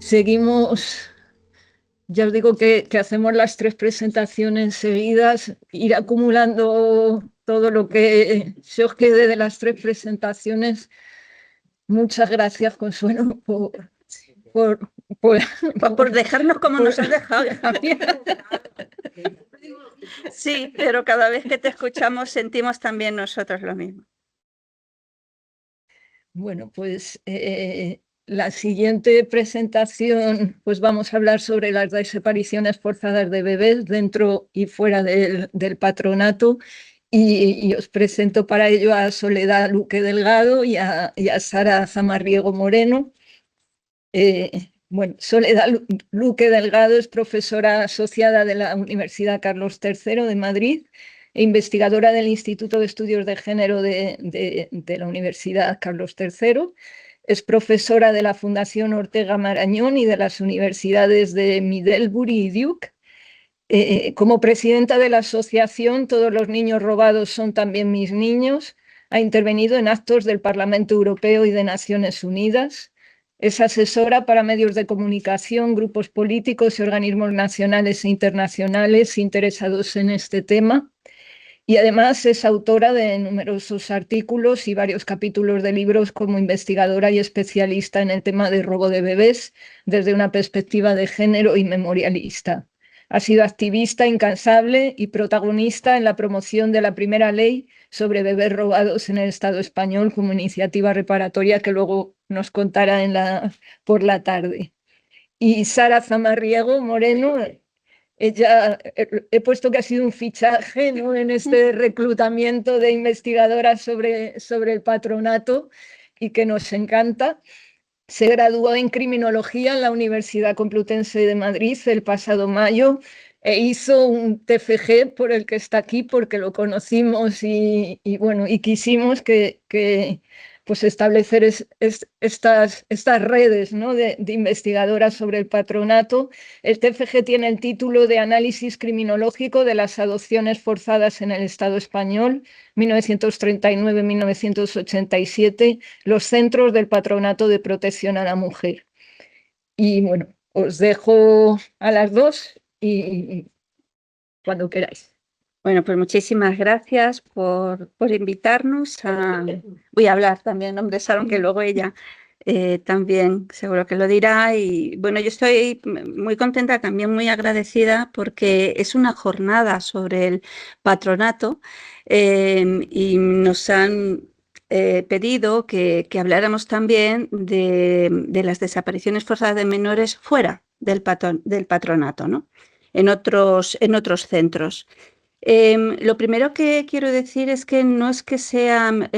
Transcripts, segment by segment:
seguimos, ya os digo que hacemos las 3 presentaciones seguidas, ir acumulando todo lo que se os quede de las 3 presentaciones. Muchas gracias, Consuelo, por, por, por dejarnos como nos has dejado, Javier. Sí, pero cada vez que te escuchamos sentimos también nosotros lo mismo. Bueno, pues la siguiente presentación, pues vamos a hablar sobre las desapariciones forzadas de bebés dentro y fuera del patronato. Y os presento para ello a Soledad Luque Delgado y a Sara Zamarriego Moreno. Bueno, Soledad Luque Delgado es profesora asociada de la Universidad Carlos III de Madrid e investigadora del Instituto de Estudios de Género de la Universidad Carlos III. Es profesora de la Fundación Ortega Marañón y de las universidades de Middlebury y Duke. Como presidenta de la asociación Todos los niños robados son también mis niños, ha intervenido en actos del Parlamento Europeo y de Naciones Unidas. Es asesora para medios de comunicación, grupos políticos y organismos nacionales e internacionales interesados en este tema. Y además es autora de numerosos artículos y varios capítulos de libros como investigadora y especialista en el tema de robo de bebés desde una perspectiva de género y memorialista. Ha sido activista incansable y protagonista en la promoción de la primera ley sobre bebés robados en el Estado español como iniciativa reparatoria que luego nos contará por la tarde. Y Sara Zamarriego Moreno, ella, he puesto que ha sido un fichaje, ¿no?, en este reclutamiento de investigadoras sobre el patronato y que nos encanta. Se graduó en criminología en la Universidad Complutense de Madrid el pasado mayo e hizo un TFG por el que está aquí porque lo conocimos y bueno, y quisimos que pues establecer estas redes, ¿no?, de investigadoras sobre el patronato. El TFG tiene el título de Análisis criminológico de las adopciones forzadas en el Estado español, 1939-1987, los centros del Patronato de Protección a la Mujer. Y bueno, os dejo a las dos y cuando queráis. Bueno, pues muchísimas gracias por invitarnos a... Voy a hablar también en nombre de Sara, aunque luego ella también seguro que lo dirá. Y bueno, yo estoy muy contenta, también muy agradecida, porque es una jornada sobre el patronato y nos han pedido que habláramos también de las desapariciones forzadas de menores fuera del patronato, ¿no? En otros centros. Lo primero que quiero decir es que no es que sean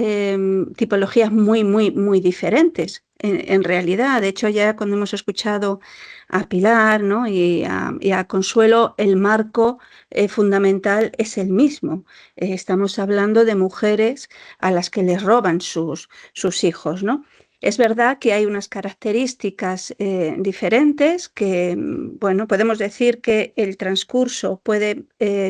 tipologías muy diferentes en realidad. De hecho, ya cuando hemos escuchado a Pilar, ¿no?, y a Consuelo, el marco fundamental es el mismo. Estamos hablando de mujeres a las que les roban sus hijos, ¿no? Es verdad que hay unas características diferentes que, bueno, podemos decir que el transcurso puede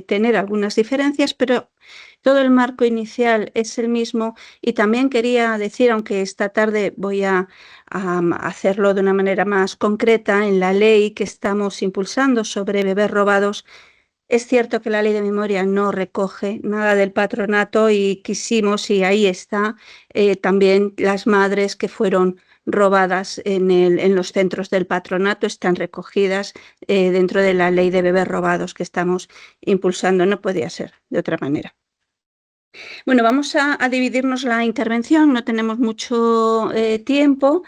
tener algunas diferencias, pero todo el marco inicial es el mismo. Y también quería decir, aunque esta tarde voy a hacerlo de una manera más concreta, en la ley que estamos impulsando sobre bebés robados, es cierto que la ley de memoria no recoge nada del patronato y quisimos, y ahí está, también las madres que fueron robadas en los centros del patronato están recogidas dentro de la ley de bebés robados que estamos impulsando. No podía ser de otra manera. Bueno, vamos a dividirnos la intervención, no tenemos mucho tiempo.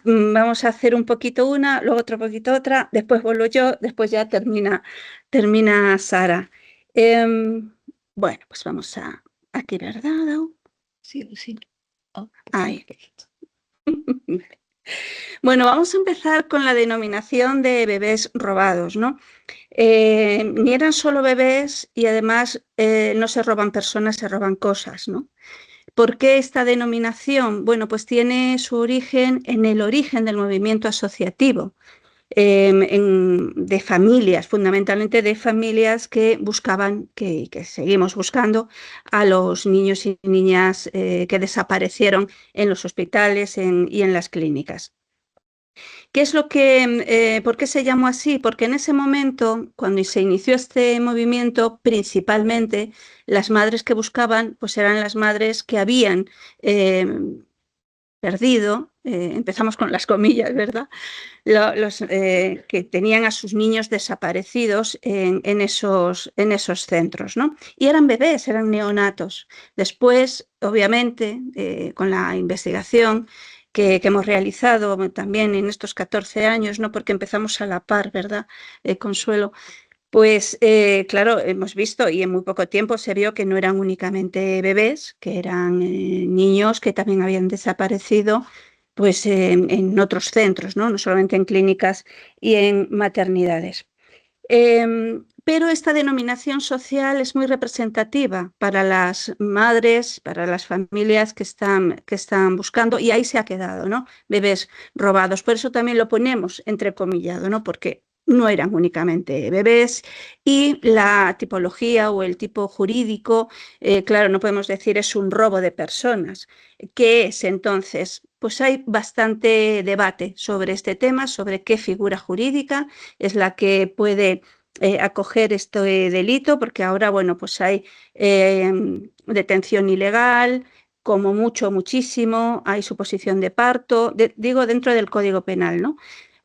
Vamos a hacer un poquito una, luego otro poquito otra, después vuelvo yo, después ya termina Sara. Bueno, pues vamos aquí, ¿verdad? Sí, sí. Oh, ahí. Bueno, vamos a empezar con la denominación de bebés robados, ¿no? Ni eran solo bebés y además no se roban personas, se roban cosas, ¿no? ¿Por qué esta denominación? Bueno, pues tiene su origen en el origen del movimiento asociativo de familias, fundamentalmente de familias que buscaban, que seguimos buscando, a los niños y niñas que desaparecieron en los hospitales y en las clínicas. ¿Qué es lo que, por qué se llamó así? Porque en ese momento, cuando se inició este movimiento, principalmente las madres que buscaban, pues eran las madres que habían eh, perdido, empezamos con las comillas, ¿verdad? Los que tenían a sus niños desaparecidos en esos centros, ¿no? Y eran bebés, eran neonatos. Después, obviamente, con la investigación que hemos realizado también en estos 14 años, ¿no? Porque empezamos a la par, ¿verdad, Consuelo? Pues claro, hemos visto y en muy poco tiempo se vio que no eran únicamente bebés, que eran niños que también habían desaparecido pues, en otros centros, ¿no? No solamente en clínicas y en maternidades. Pero esta denominación social es muy representativa para las madres, para las familias que están buscando, y ahí se ha quedado, ¿no? Bebés robados. Por eso también lo ponemos entrecomillado, ¿no? Porque no eran únicamente bebés y la tipología o el tipo jurídico, claro, no podemos decir es un robo de personas. ¿Qué es entonces? Pues hay bastante debate sobre este tema, sobre qué figura jurídica es la que puede acoger este delito, porque ahora, bueno, pues hay detención ilegal, como mucho, muchísimo, hay suposición de parto, digo dentro del Código Penal, ¿no?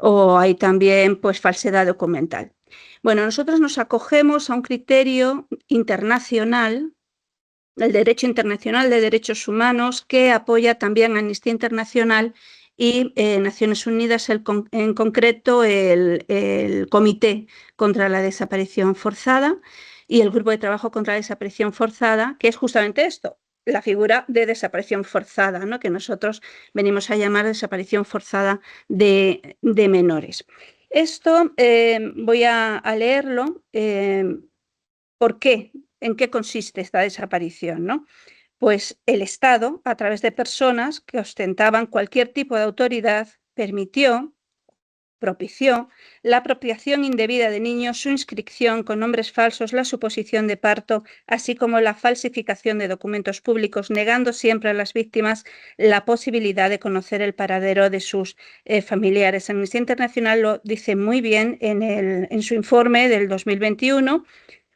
O hay también, pues, falsedad documental. Bueno, nosotros nos acogemos a un criterio internacional, el derecho internacional de derechos humanos, que apoya también a Amnistía Internacional y Naciones Unidas, en concreto el Comité contra la Desaparición Forzada y el Grupo de Trabajo contra la Desaparición Forzada, que es justamente esto, la figura de desaparición forzada, ¿no? Que nosotros venimos a llamar desaparición forzada de menores. Esto voy a leerlo. ¿Por qué? ¿En qué consiste esta desaparición, no? Pues el Estado, a través de personas que ostentaban cualquier tipo de autoridad, propició la apropiación indebida de niños, su inscripción con nombres falsos, la suposición de parto, así como la falsificación de documentos públicos, negando siempre a las víctimas la posibilidad de conocer el paradero de sus familiares. Amnistía Internacional lo dice muy bien en su informe del 2021,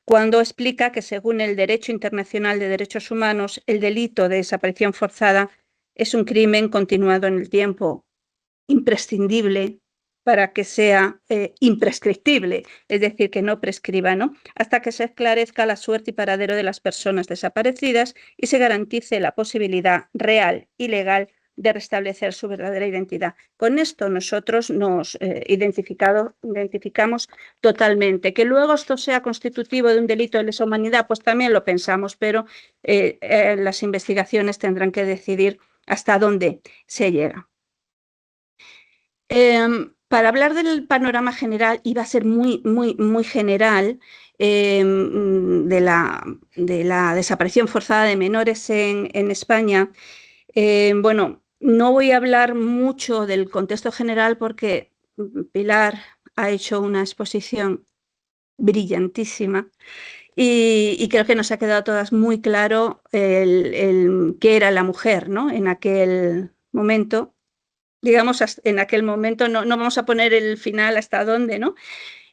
cuando explica que según el derecho internacional de derechos humanos, el delito de desaparición forzada es un crimen continuado en el tiempo, imprescindible para que sea imprescriptible, es decir, que no prescriba, ¿no? Hasta que se esclarezca la suerte y paradero de las personas desaparecidas y se garantice la posibilidad real y legal de restablecer su verdadera identidad. Con esto nosotros nos identificamos totalmente. Que luego esto sea constitutivo de un delito de lesa humanidad, pues también lo pensamos, pero las investigaciones tendrán que decidir hasta dónde se llega. Para hablar del panorama general, y va a ser muy, muy, muy general, de la desaparición forzada de menores en España, bueno, no voy a hablar mucho del contexto general porque Pilar ha hecho una exposición brillantísima y creo que nos ha quedado a todas muy claro qué era la mujer, ¿no? En aquel momento, digamos, en aquel momento, no vamos a poner el final hasta dónde, ¿no?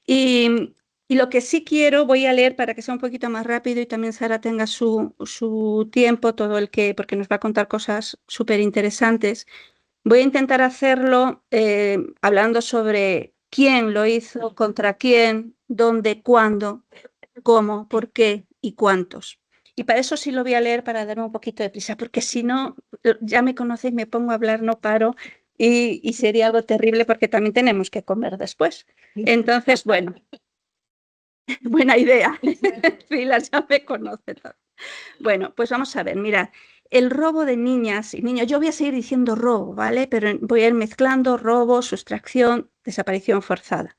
Y lo que sí quiero, voy a leer para que sea un poquito más rápido y también Sara tenga su tiempo, porque nos va a contar cosas súper interesantes. Voy a intentar hacerlo hablando sobre quién lo hizo, contra quién, dónde, cuándo, cómo, por qué y cuántos. Y para eso sí lo voy a leer para darme un poquito de prisa, porque si no, ya me conocéis, me pongo a hablar, no paro y sería algo terrible porque también tenemos que comer después. Entonces, bueno, buena idea. Pilar ya me conoce todo. Bueno, pues vamos a ver, mirad, el robo de niñas y niños, yo voy a seguir diciendo robo, ¿vale? Pero voy a ir mezclando robo, sustracción, desaparición forzada.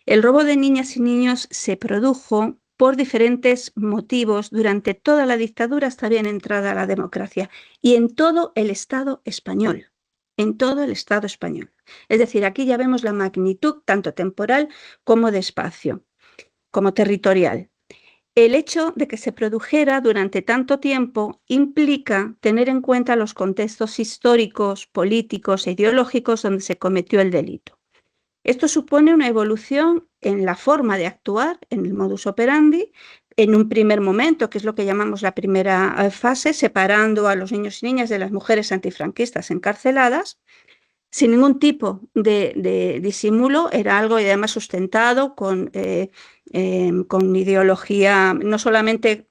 El robo de niñas y niños se produjo por diferentes motivos durante toda la dictadura hasta bien entrada la democracia y en todo el Estado español, en todo el Estado español. Es decir, aquí ya vemos la magnitud tanto temporal como de espacio, como territorial. el hecho de que se produjera durante tanto tiempo implica tener en cuenta los contextos históricos, políticos e ideológicos donde se cometió el delito. Esto supone una evolución en la forma de actuar, en el modus operandi, en un primer momento, que es lo que llamamos la primera fase, separando a los niños y niñas de las mujeres antifranquistas encarceladas, sin ningún tipo de disimulo, era algo y además sustentado con ideología, no solamente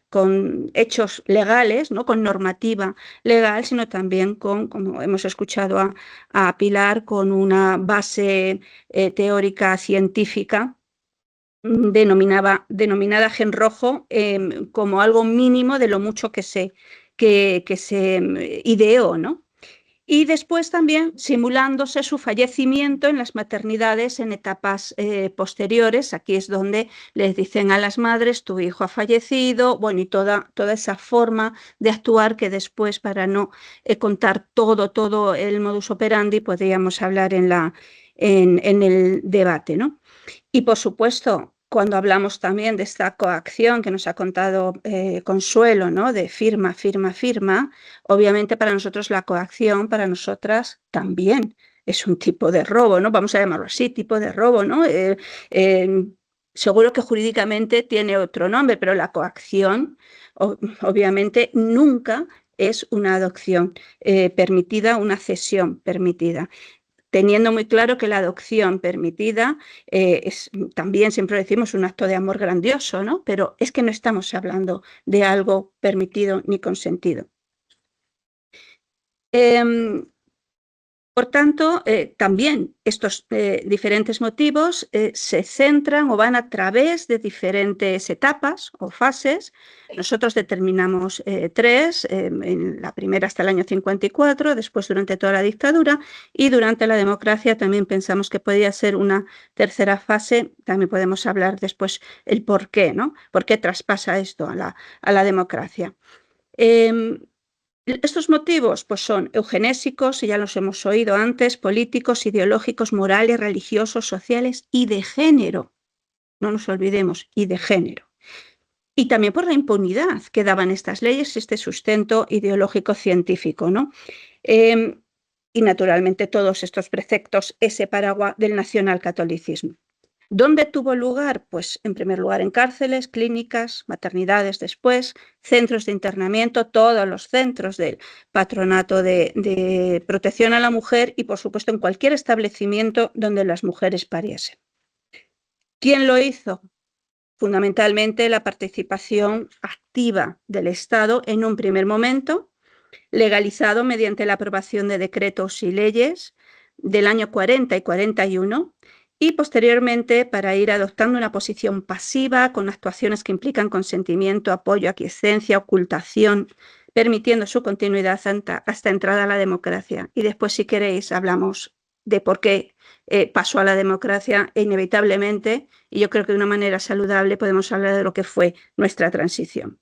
con hechos legales, ¿no? Con normativa legal, sino también con, como hemos escuchado a Pilar, con una base teórica científica denominada gen rojo como algo mínimo de lo mucho que se ideó, ¿no? Y después también simulándose su fallecimiento en las maternidades en etapas posteriores. Aquí es donde les dicen a las madres, tu hijo ha fallecido, bueno, y toda esa forma de actuar que después, para no contar todo el modus operandi, podríamos hablar en el debate, ¿no? Y por supuesto, cuando hablamos también de esta coacción que nos ha contado Consuelo, ¿no? De firma, firma, firma, obviamente para nosotros la coacción, para nosotras también es un tipo de robo, ¿no? Vamos a llamarlo así, tipo de robo, ¿no? Seguro que jurídicamente tiene otro nombre, pero la coacción obviamente nunca es una adopción permitida, una cesión permitida, teniendo muy claro que la adopción permitida es también, siempre decimos, un acto de amor grandioso, ¿no? Pero es que no estamos hablando de algo permitido ni consentido. Por tanto, también estos diferentes motivos se centran o van a través de diferentes etapas o fases. Nosotros determinamos tres, en la primera hasta el año 54, después durante toda la dictadura, y durante la democracia también pensamos que podía ser una tercera fase. También podemos hablar después el por qué, ¿no? ¿Por qué traspasa esto a la democracia? Estos motivos pues son eugenésicos, ya los hemos oído antes, políticos, ideológicos, morales, religiosos, sociales y de género. No nos olvidemos, y de género. Y también por la impunidad que daban estas leyes, este sustento ideológico científico, ¿no? Y naturalmente todos estos preceptos, ese paraguas del nacionalcatolicismo. ¿Dónde tuvo lugar? Pues en primer lugar en cárceles, clínicas, maternidades después, centros de internamiento, todos los centros del patronato de protección a la mujer y por supuesto en cualquier establecimiento donde las mujeres pariesen. ¿Quién lo hizo? Fundamentalmente la participación activa del Estado en un primer momento, legalizado mediante la aprobación de decretos y leyes del año 40 y 41, y posteriormente para ir adoptando una posición pasiva con actuaciones que implican consentimiento, apoyo, aquiescencia, ocultación, permitiendo su continuidad hasta entrada a la democracia. Y después, si queréis, hablamos de por qué pasó a la democracia inevitablemente, y yo creo que de una manera saludable podemos hablar de lo que fue nuestra transición.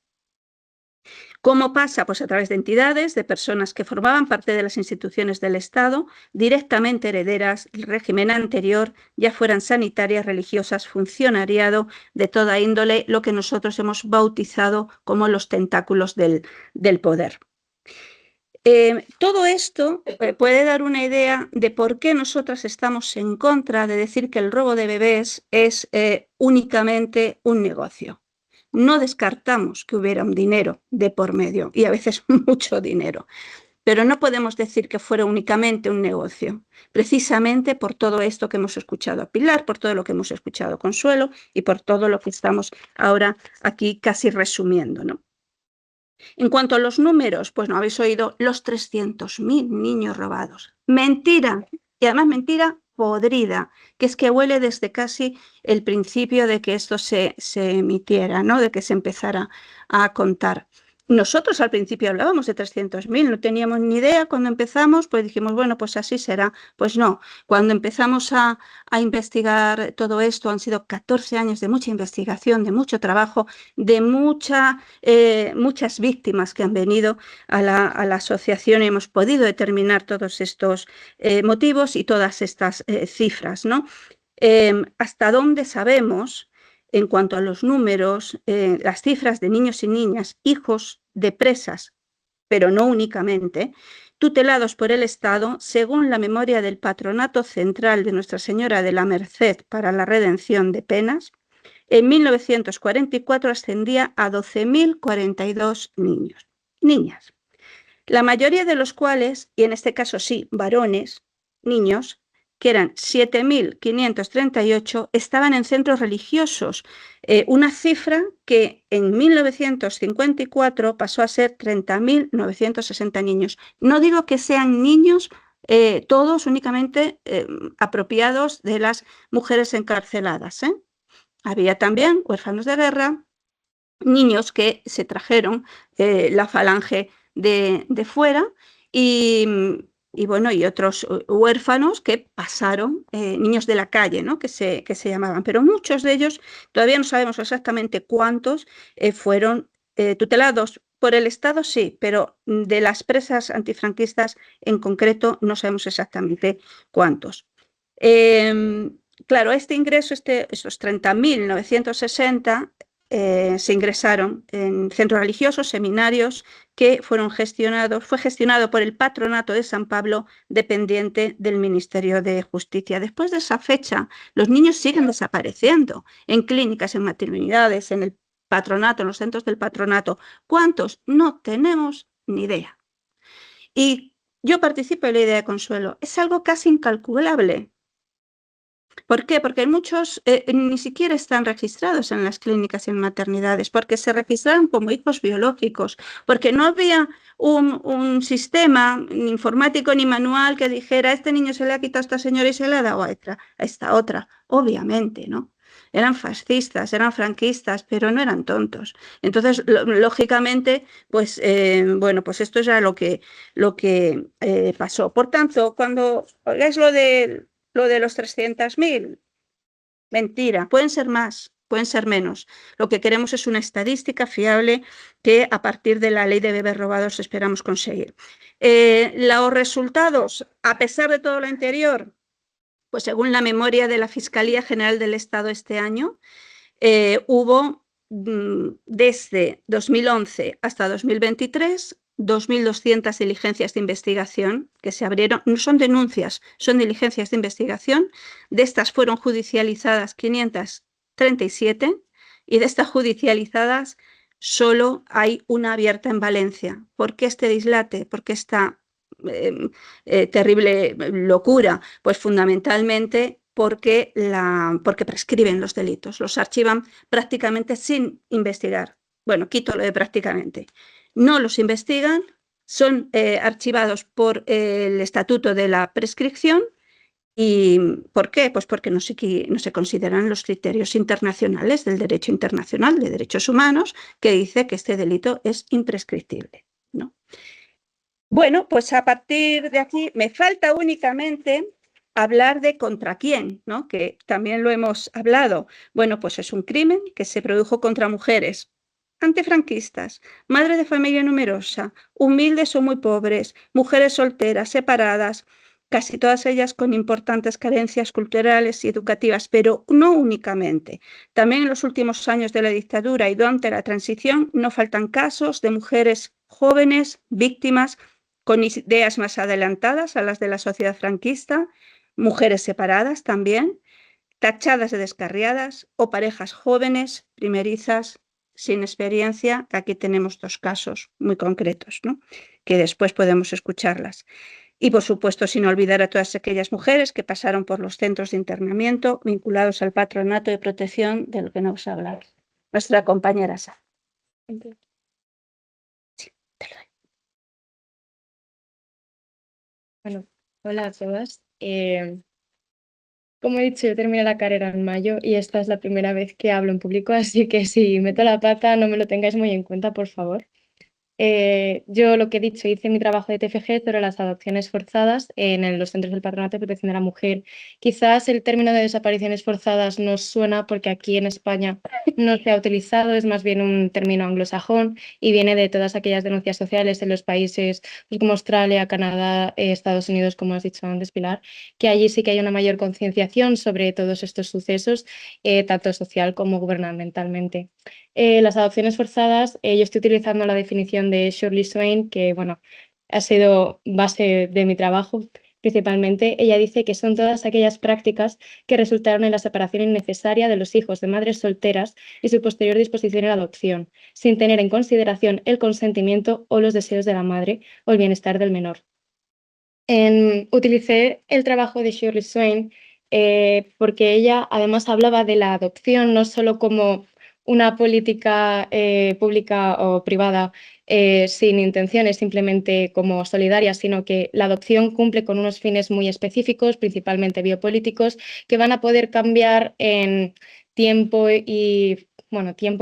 ¿Cómo pasa? Pues a través de entidades, de personas que formaban parte de las instituciones del Estado, directamente herederas del régimen anterior, ya fueran sanitarias, religiosas, funcionariado, de toda índole, lo que nosotros hemos bautizado como los tentáculos del poder. Todo esto puede dar una idea de por qué nosotras estamos en contra de decir que el robo de bebés es únicamente un negocio. No descartamos que hubiera un dinero de por medio, y a veces mucho dinero, pero no podemos decir que fuera únicamente un negocio, precisamente por todo esto que hemos escuchado a Pilar, por todo lo que hemos escuchado a Consuelo y por todo lo que estamos ahora aquí casi resumiendo, ¿no? En cuanto a los números, pues no habéis oído los 300.000 niños robados. Mentira, y además mentira podrida, que es que huele desde casi el principio de que esto se emitiera, ¿no? De que se empezara a contar. Nosotros al principio hablábamos de 300.000, no teníamos ni idea cuando empezamos, pues dijimos, bueno, pues así será. Pues no, cuando empezamos a investigar todo esto, han sido 14 años de mucha investigación, de mucho trabajo, de muchas víctimas que han venido a la asociación y hemos podido determinar todos estos motivos y todas estas cifras, ¿no? Hasta dónde sabemos en cuanto a los números, las cifras de niños y niñas, hijos de presas, pero no únicamente, tutelados por el Estado, según la memoria del Patronato Central de Nuestra Señora de la Merced para la Redención de Penas, en 1944 ascendía a 12.042 niños, niñas, la mayoría de los cuales, y en este caso sí, varones, niños, que eran 7.538, estaban en centros religiosos, una cifra que en 1954 pasó a ser 30.960 niños. No digo que sean niños todos únicamente apropiados de las mujeres encarceladas, ¿eh? Había también huérfanos de guerra, niños que se trajeron la falange de fuera y, bueno, y otros huérfanos que pasaron, niños de la calle, ¿no? que se llamaban, pero muchos de ellos, todavía no sabemos exactamente cuántos, fueron tutelados por el Estado, sí, pero de las presas antifranquistas en concreto no sabemos exactamente cuántos. Claro, este ingreso, esos 30.960, se ingresaron en centros religiosos, seminarios que fue gestionado por el Patronato de San Pablo, dependiente del Ministerio de Justicia. Después de esa fecha, los niños siguen desapareciendo en clínicas, en maternidades, en el patronato, en los centros del patronato. ¿Cuántos? No tenemos ni idea. Y yo participo en la idea de Consuelo. Es algo casi incalculable. ¿Por qué? Porque muchos ni siquiera están registrados en las clínicas y en maternidades, porque se registraron como hijos biológicos, porque no había un sistema ni informático ni manual que dijera, a este niño se le ha quitado a esta señora y se le ha dado a esta otra. Obviamente, ¿no? Eran fascistas, eran franquistas, pero no eran tontos. Entonces, lógicamente, pues, bueno, pues esto era lo que pasó. Por tanto, cuando oigáis lo de los 300.000, mentira, pueden ser más, pueden ser menos. Lo que queremos es una estadística fiable que a partir de la ley de bebés robados esperamos conseguir. Los resultados, a pesar de todo lo anterior, pues según la memoria de la Fiscalía General del Estado este año, hubo desde 2011 hasta 2023 2.200 diligencias de investigación que se abrieron. No son denuncias, son diligencias de investigación. De estas fueron judicializadas 537 y de estas judicializadas solo hay una abierta en Valencia. ¿Por qué este dislate? ¿Por qué esta terrible locura? Pues fundamentalmente porque prescriben los delitos, los archivan prácticamente sin investigar. Bueno, quito lo de prácticamente. No los investigan, son archivados por el Estatuto de la Prescripción. ¿Y por qué? Pues porque no se consideran los criterios internacionales del derecho internacional de derechos humanos, que dice que este delito es imprescriptible, ¿no? Bueno, pues a partir de aquí me falta únicamente hablar de contra quién, ¿no? Que también lo hemos hablado. Bueno, pues es un crimen que se produjo contra mujeres antifranquistas, madres de familia numerosa, humildes o muy pobres, mujeres solteras, separadas, casi todas ellas con importantes carencias culturales y educativas, pero no únicamente. También en los últimos años de la dictadura y durante la transición no faltan casos de mujeres jóvenes, víctimas, con ideas más adelantadas a las de la sociedad franquista, mujeres separadas también, tachadas de descarriadas o parejas jóvenes, primerizas, sin experiencia. Aquí tenemos dos casos muy concretos, ¿no? Que después podemos escucharlas. Y, por supuesto, sin olvidar a todas aquellas mujeres que pasaron por los centros de internamiento vinculados al patronato de protección del que nos habla nuestra compañera Sara. Sí, te lo doy. Bueno, hola a todas. Como he dicho, yo terminé la carrera en mayo y esta es la primera vez que hablo en público, así que si meto la pata no me lo tengáis muy en cuenta, por favor. Yo lo que he dicho, hice mi trabajo de TFG sobre las adopciones forzadas en los centros del Patronato de Protección de la Mujer. Quizás el término de desapariciones forzadas nos suena porque aquí en España no se ha utilizado, es más bien un término anglosajón y viene de todas aquellas denuncias sociales en los países pues, como Australia, Canadá, Estados Unidos, como has dicho antes, Pilar, que allí sí que hay una mayor concienciación sobre todos estos sucesos, tanto social como gubernamentalmente. Las adopciones forzadas, yo estoy utilizando la definición de Shirley Swain, que bueno, ha sido base de mi trabajo principalmente. Ella dice que son todas aquellas prácticas que resultaron en la separación innecesaria de los hijos de madres solteras y su posterior disposición a la adopción, sin tener en consideración el consentimiento o los deseos de la madre o el bienestar del menor. Utilicé el trabajo de Shirley Swain porque ella además hablaba de la adopción no solo como una política pública o privada sin intenciones, simplemente como solidaria, sino que la adopción cumple con unos fines muy específicos, principalmente biopolíticos, que van a poder cambiar en tiempo y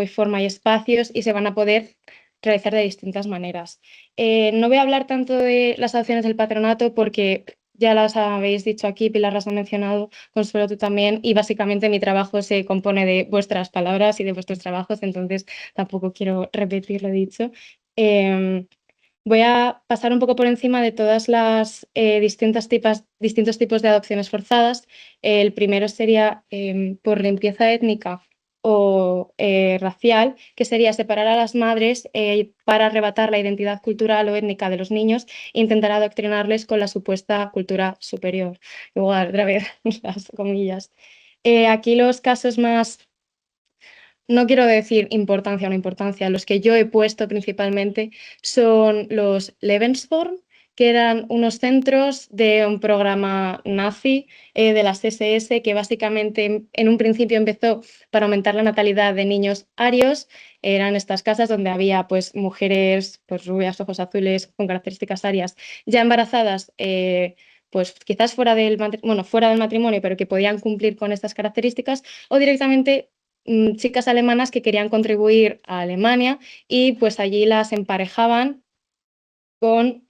forma y espacios y se van a poder realizar de distintas maneras. No voy a hablar tanto de las adopciones del patronato porque ya las habéis dicho aquí, Pilar las ha mencionado, Consuelo tú también, y básicamente mi trabajo se compone de vuestras palabras y de vuestros trabajos, entonces tampoco quiero repetir lo dicho. Voy a pasar un poco por encima de todas las distintos tipos de adopciones forzadas. El primero sería por limpieza étnica o racial, que sería separar a las madres para arrebatar la identidad cultural o étnica de los niños e intentar adoctrinarles con la supuesta cultura superior. Igual, otra vez, las comillas. Aquí los casos más, no quiero decir importancia o no importancia, los que yo he puesto principalmente son los Lebensborn, que eran unos centros de un programa nazi de las SS que básicamente en un principio empezó para aumentar la natalidad de niños arios. Eran estas casas donde había pues mujeres pues, rubias, ojos azules, con características arias, ya embarazadas, pues quizás fuera del matrimonio, pero que podían cumplir con estas características, o directamente chicas alemanas que querían contribuir a Alemania y pues allí las emparejaban con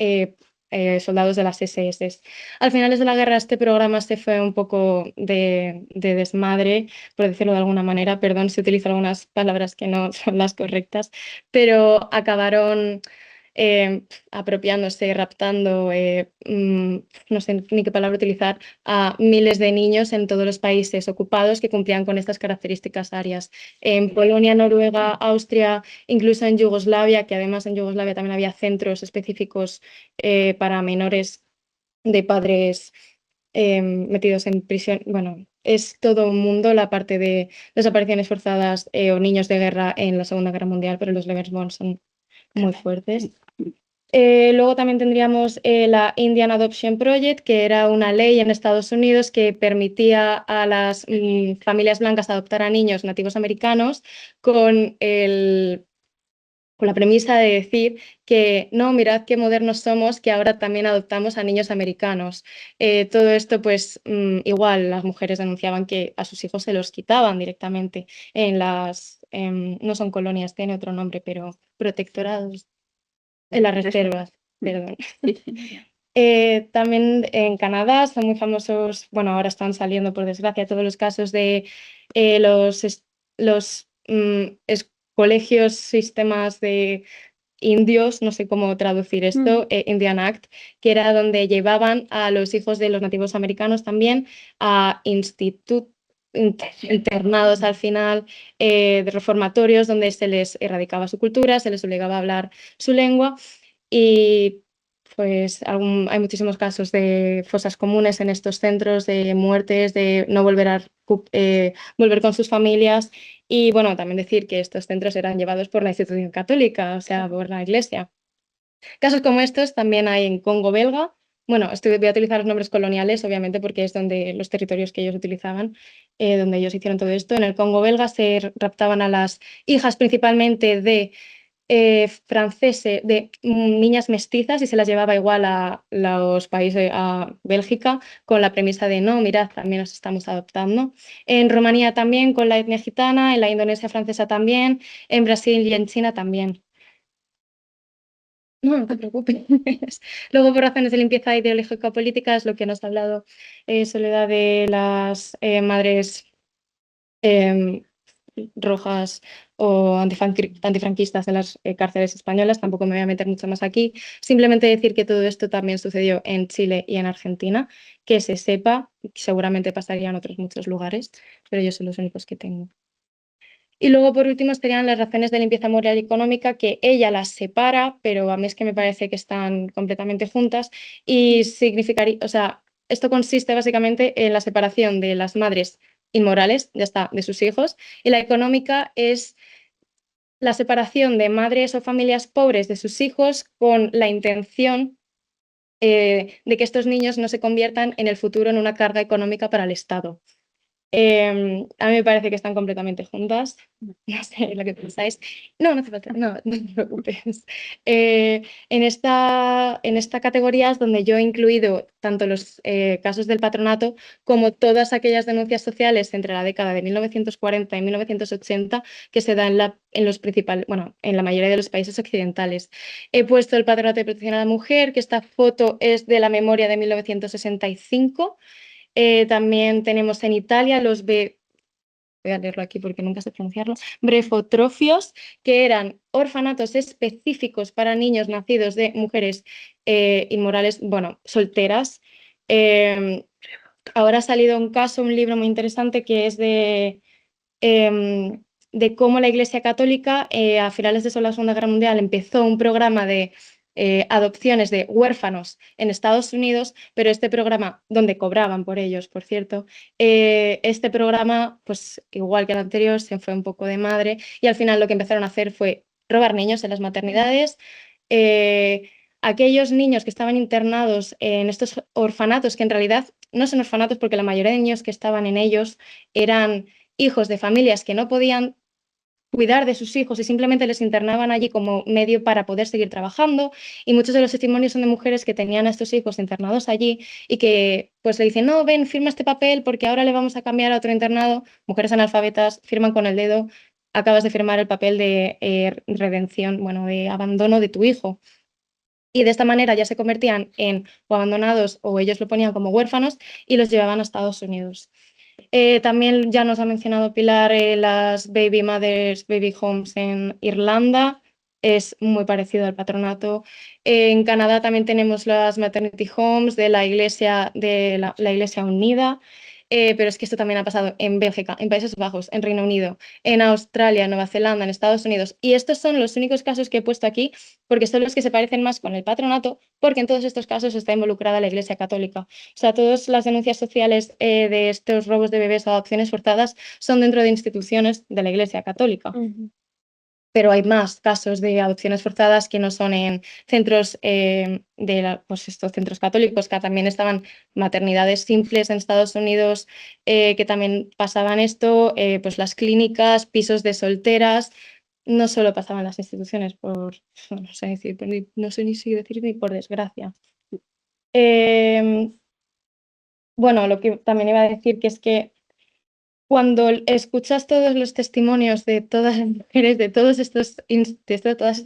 soldados de las SS. Al finales de la guerra este programa se fue un poco de desmadre, por decirlo de alguna manera, perdón si utilizo algunas palabras que no son las correctas, pero acabaron apropiándose, raptando, no sé ni qué palabra utilizar, a miles de niños en todos los países ocupados que cumplían con estas características arias. En Polonia, Noruega, Austria, incluso en Yugoslavia, que además en Yugoslavia también había centros específicos para menores de padres metidos en prisión. Bueno, es todo un mundo la parte de desapariciones forzadas o niños de guerra en la Segunda Guerra Mundial, pero los Lebensborn son muy fuertes. Luego también tendríamos la Indian Adoption Project, que era una ley en Estados Unidos que permitía a las familias blancas adoptar a niños nativos americanos con la premisa de decir que no, mirad qué modernos somos, que ahora también adoptamos a niños americanos. Todo esto, pues igual las mujeres denunciaban que a sus hijos se los quitaban directamente en no son colonias, tiene otro nombre, pero protectorados, en las reservas, perdón. También en Canadá son muy famosos, bueno, ahora están saliendo por desgracia todos los casos de los colegios, sistemas de indios, no sé cómo traducir esto, Indian Act, que era donde llevaban a los hijos de los nativos americanos también a internados al final, de reformatorios donde se les erradicaba su cultura, se les obligaba a hablar su lengua y pues hay muchísimos casos de fosas comunes en estos centros, de muertes, de no volver con sus familias y bueno, también decir que estos centros eran llevados por la institución católica, o sea, por la Iglesia. Casos como estos también hay en Congo belga. Bueno, voy a utilizar los nombres coloniales, obviamente, porque es donde los territorios que ellos utilizaban, donde ellos hicieron todo esto. En el Congo belga se raptaban a las hijas principalmente de franceses, de niñas mestizas y se las llevaba igual a los países, a Bélgica, con la premisa de no, mirad, también nos estamos adoptando. En Rumanía también con la etnia gitana, en la Indonesia francesa también, en Brasil y en China también. No, no te preocupes. Luego, por razones de limpieza ideológica-política, es lo que nos ha hablado Soledad de las madres em, rojas o antifranquistas en las cárceles españolas. Tampoco me voy a meter mucho más aquí. Simplemente decir que todo esto también sucedió en Chile y en Argentina, que se sepa, seguramente pasaría en otros muchos lugares, pero ellos son los únicos que tengo. Y luego, por último, estarían las razones de limpieza moral y económica, que ella las separa, pero a mí es que me parece que están completamente juntas y significaría, o sea, esto consiste básicamente en la separación de las madres inmorales, ya está, de sus hijos, y la económica es la separación de madres o familias pobres de sus hijos con la intención de que estos niños no se conviertan en el futuro en una carga económica para el Estado. A mí me parece que están completamente juntas. No sé lo que pensáis. No, no hace falta, no te preocupes. En esta categoría es donde yo he incluido tanto los casos del patronato como todas aquellas denuncias sociales entre la década de 1940 y 1980 que se dan en la mayoría de los países occidentales. He puesto el patronato de protección a la mujer, que esta foto es de la memoria de 1965. También tenemos en Italia voy a leerlo aquí porque nunca sé pronunciarlo, brefotrofios, que eran orfanatos específicos para niños nacidos de mujeres inmorales, bueno, solteras. Ahora ha salido un libro muy interesante que es de cómo la Iglesia Católica a finales de la Segunda Guerra Mundial empezó un programa de adopciones de huérfanos en Estados Unidos, pero este programa, donde cobraban por ellos, por cierto, este programa, pues igual que el anterior, se fue un poco de madre y al final lo que empezaron a hacer fue robar niños en las maternidades. Aquellos niños que estaban internados en estos orfanatos, que en realidad no son orfanatos porque la mayoría de niños que estaban en ellos eran hijos de familias que no podían cuidar de sus hijos y simplemente les internaban allí como medio para poder seguir trabajando, y muchos de los testimonios son de mujeres que tenían a estos hijos internados allí y que pues le dicen, no, ven, firma este papel porque ahora le vamos a cambiar a otro internado. Mujeres analfabetas firman con el dedo, acabas de firmar el papel de redención, bueno, de abandono de tu hijo. Y de esta manera ya se convertían en o abandonados o ellos lo ponían como huérfanos y los llevaban a Estados Unidos. También ya nos ha mencionado Pilar las baby mothers, baby homes en Irlanda. Es muy parecido al patronato. En Canadá también tenemos las maternity homes de la Iglesia, la Iglesia Unida. Pero es que esto también ha pasado en Bélgica, en Países Bajos, en Reino Unido, en Australia, en Nueva Zelanda, en Estados Unidos. Y estos son los únicos casos que he puesto aquí porque son los que se parecen más con el patronato, porque en todos estos casos está involucrada la Iglesia Católica. O sea, todas las denuncias sociales de estos robos de bebés o adopciones forzadas son dentro de instituciones de la Iglesia Católica. Pero hay más casos de adopciones forzadas que no son en centros pues estos centros católicos, que también estaban maternidades simples en Estados Unidos, que también pasaban esto, pues las clínicas, pisos de solteras. No solo pasaban las instituciones no sé ni si decir ni por desgracia. Bueno, lo que también iba a decir que es que cuando escuchas todos los testimonios de todas las mujeres de todas estas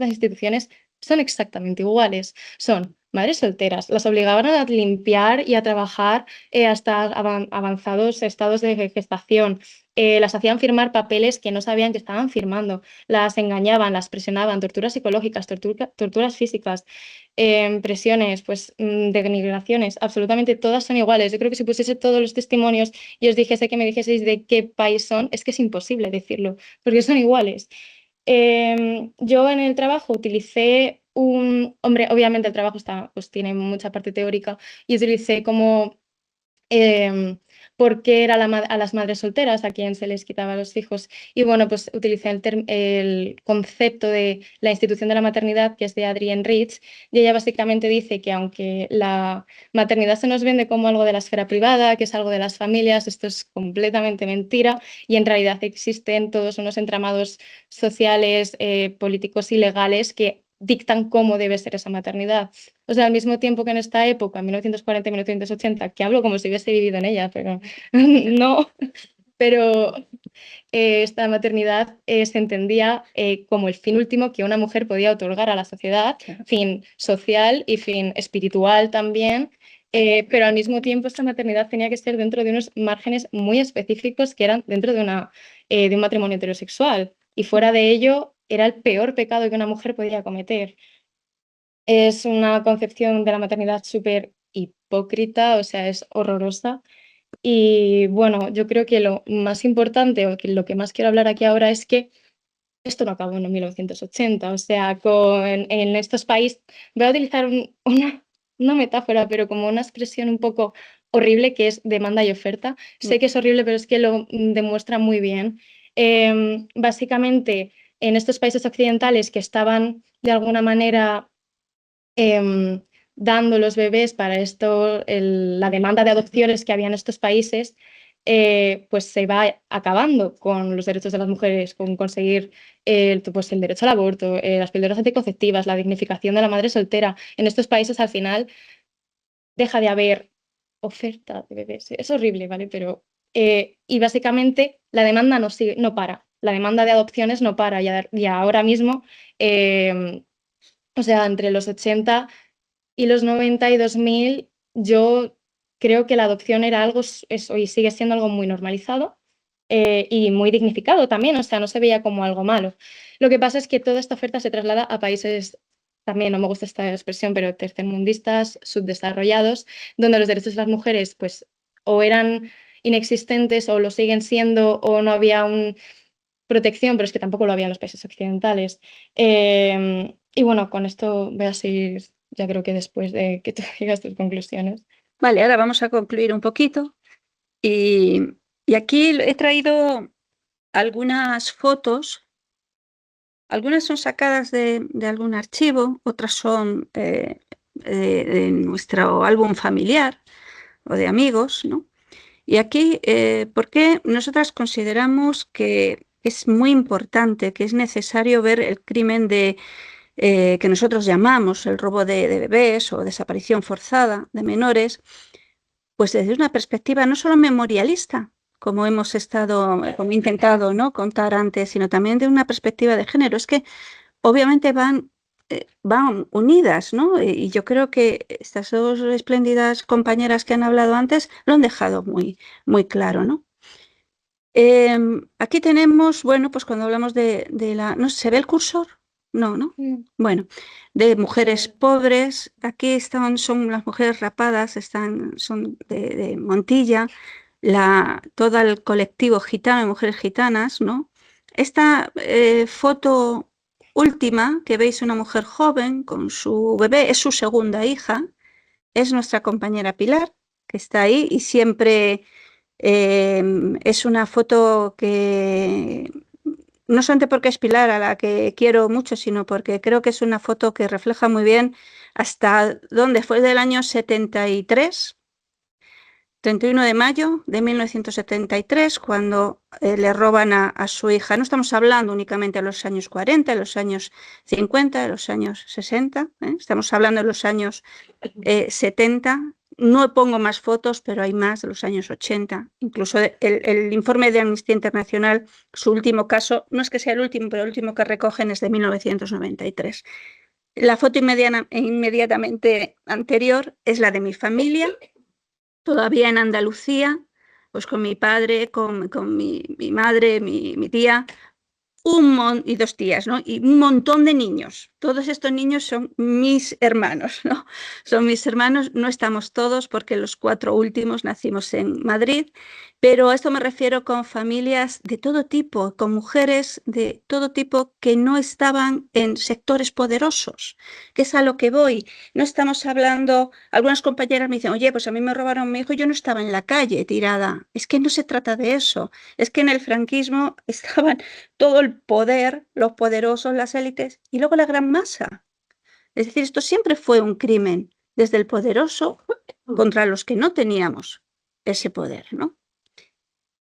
instituciones, son exactamente iguales. Son madres solteras, las obligaban a limpiar y a trabajar hasta avanzados estados de gestación. Las hacían firmar papeles que no sabían que estaban firmando, las engañaban, las presionaban, torturas psicológicas, torturas físicas, presiones, pues denigraciones, absolutamente todas son iguales. Yo creo que si pusiese todos los testimonios y os dijese que me dijeseis de qué país son, es que es imposible decirlo, porque son iguales. Yo en el trabajo utilicé hombre, obviamente el trabajo pues tiene mucha parte teórica, y utilicé como por qué era a las madres solteras a quien se les quitaba los hijos. Y bueno, pues utilicé el concepto de la institución de la maternidad, que es de Adrienne Rich, y ella básicamente dice que aunque la maternidad se nos vende como algo de la esfera privada, que es algo de las familias, esto es completamente mentira, y en realidad existen todos unos entramados sociales, políticos y legales que dictan cómo debe ser esa maternidad. O sea, al mismo tiempo que en esta época, 1940 y 1980, que hablo como si hubiese vivido en ella, pero no, pero esta maternidad se entendía como el fin último que una mujer podía otorgar a la sociedad, fin social y fin espiritual también, pero al mismo tiempo esta maternidad tenía que ser dentro de unos márgenes muy específicos que eran dentro de un matrimonio heterosexual, y fuera de ello era el peor pecado que una mujer podía cometer. Es una concepción de la maternidad súper hipócrita, o sea, es horrorosa. Y bueno, yo creo que lo más importante o que lo que más quiero hablar aquí ahora es que esto no acabó en 1980, o sea, en estos países, voy a utilizar una metáfora, pero como una expresión un poco horrible que es demanda y oferta. Sé que es horrible, pero es que lo demuestra muy bien. Básicamente, en estos países occidentales que estaban de alguna manera em, dando los bebés para esto, la demanda de adopciones que había en estos países, pues se va acabando con los derechos de las mujeres, con conseguir pues el derecho al aborto, las píldoras anticonceptivas, la dignificación de la madre soltera. En estos países al final deja de haber oferta de bebés. Es horrible, ¿vale? Pero, y básicamente la demanda no para. La demanda de adopciones no para y ahora mismo, o sea, entre los 80 y los 90 y 2000, yo creo que la adopción era algo, eso, y sigue siendo algo muy normalizado y muy dignificado también, o sea, no se veía como algo malo. Lo que pasa es que toda esta oferta se traslada a países, también no me gusta esta expresión, pero tercermundistas, subdesarrollados, donde los derechos de las mujeres, pues, o eran inexistentes o lo siguen siendo, o no había una protección, pero es que tampoco lo había en los países occidentales. Y bueno, con esto voy a seguir, ya creo que después de que tú digas tus conclusiones. Vale, ahora vamos a concluir un poquito. Y aquí he traído algunas fotos. Algunas son sacadas de algún archivo, otras son de nuestro álbum familiar o de amigos, ¿no? Y aquí, ¿por qué nosotras consideramos que es muy importante, que es necesario ver el crimen que nosotros llamamos el robo de bebés o desaparición forzada de menores, pues desde una perspectiva no solo memorialista, como hemos como he intentado, ¿no?, contar antes, sino también de una perspectiva de género? Es que obviamente van unidas, ¿no? Y yo creo que estas dos espléndidas compañeras que han hablado antes lo han dejado muy, muy claro, ¿no? Aquí tenemos, bueno, pues cuando hablamos de la... ¿No se ve el cursor? No, ¿no? Bueno, de mujeres pobres. Aquí son las mujeres rapadas, son de Montilla, todo el colectivo gitano de mujeres gitanas, ¿no? Esta foto última, que veis una mujer joven con su bebé, es su segunda hija, es nuestra compañera Pilar, que está ahí y siempre es una foto que no solamente porque es Pilar, a la que quiero mucho, sino porque creo que es una foto que refleja muy bien hasta dónde fue, del año 73, 31 de mayo de 1973, cuando le roban a su hija. No estamos hablando únicamente de los años 40, de los años 50, de los años 60, estamos hablando de los años 70. No pongo más fotos, pero hay más de los años 80. Incluso el informe de Amnistía Internacional, su último caso, no es que sea el último, pero el último que recogen es de 1993. La foto inmediatamente anterior es la de mi familia, todavía en Andalucía, pues con mi padre, con mi madre, mi tía, y dos tías, ¿no? Y un montón de niños. Todos estos niños son mis hermanos, ¿no? Son mis hermanos, no estamos todos porque los 4 últimos nacimos en Madrid, pero a esto me refiero con familias de todo tipo, con mujeres de todo tipo que no estaban en sectores poderosos, que es a lo que voy. No estamos hablando, algunas compañeras me dicen, oye, pues a mí me robaron a mi hijo y yo no estaba en la calle tirada. Es que no se trata de eso, es que en el franquismo estaban todo el poder, los poderosos, las élites y luego la gran masa. Es decir, esto siempre fue un crimen, desde el poderoso contra los que no teníamos ese poder, ¿no?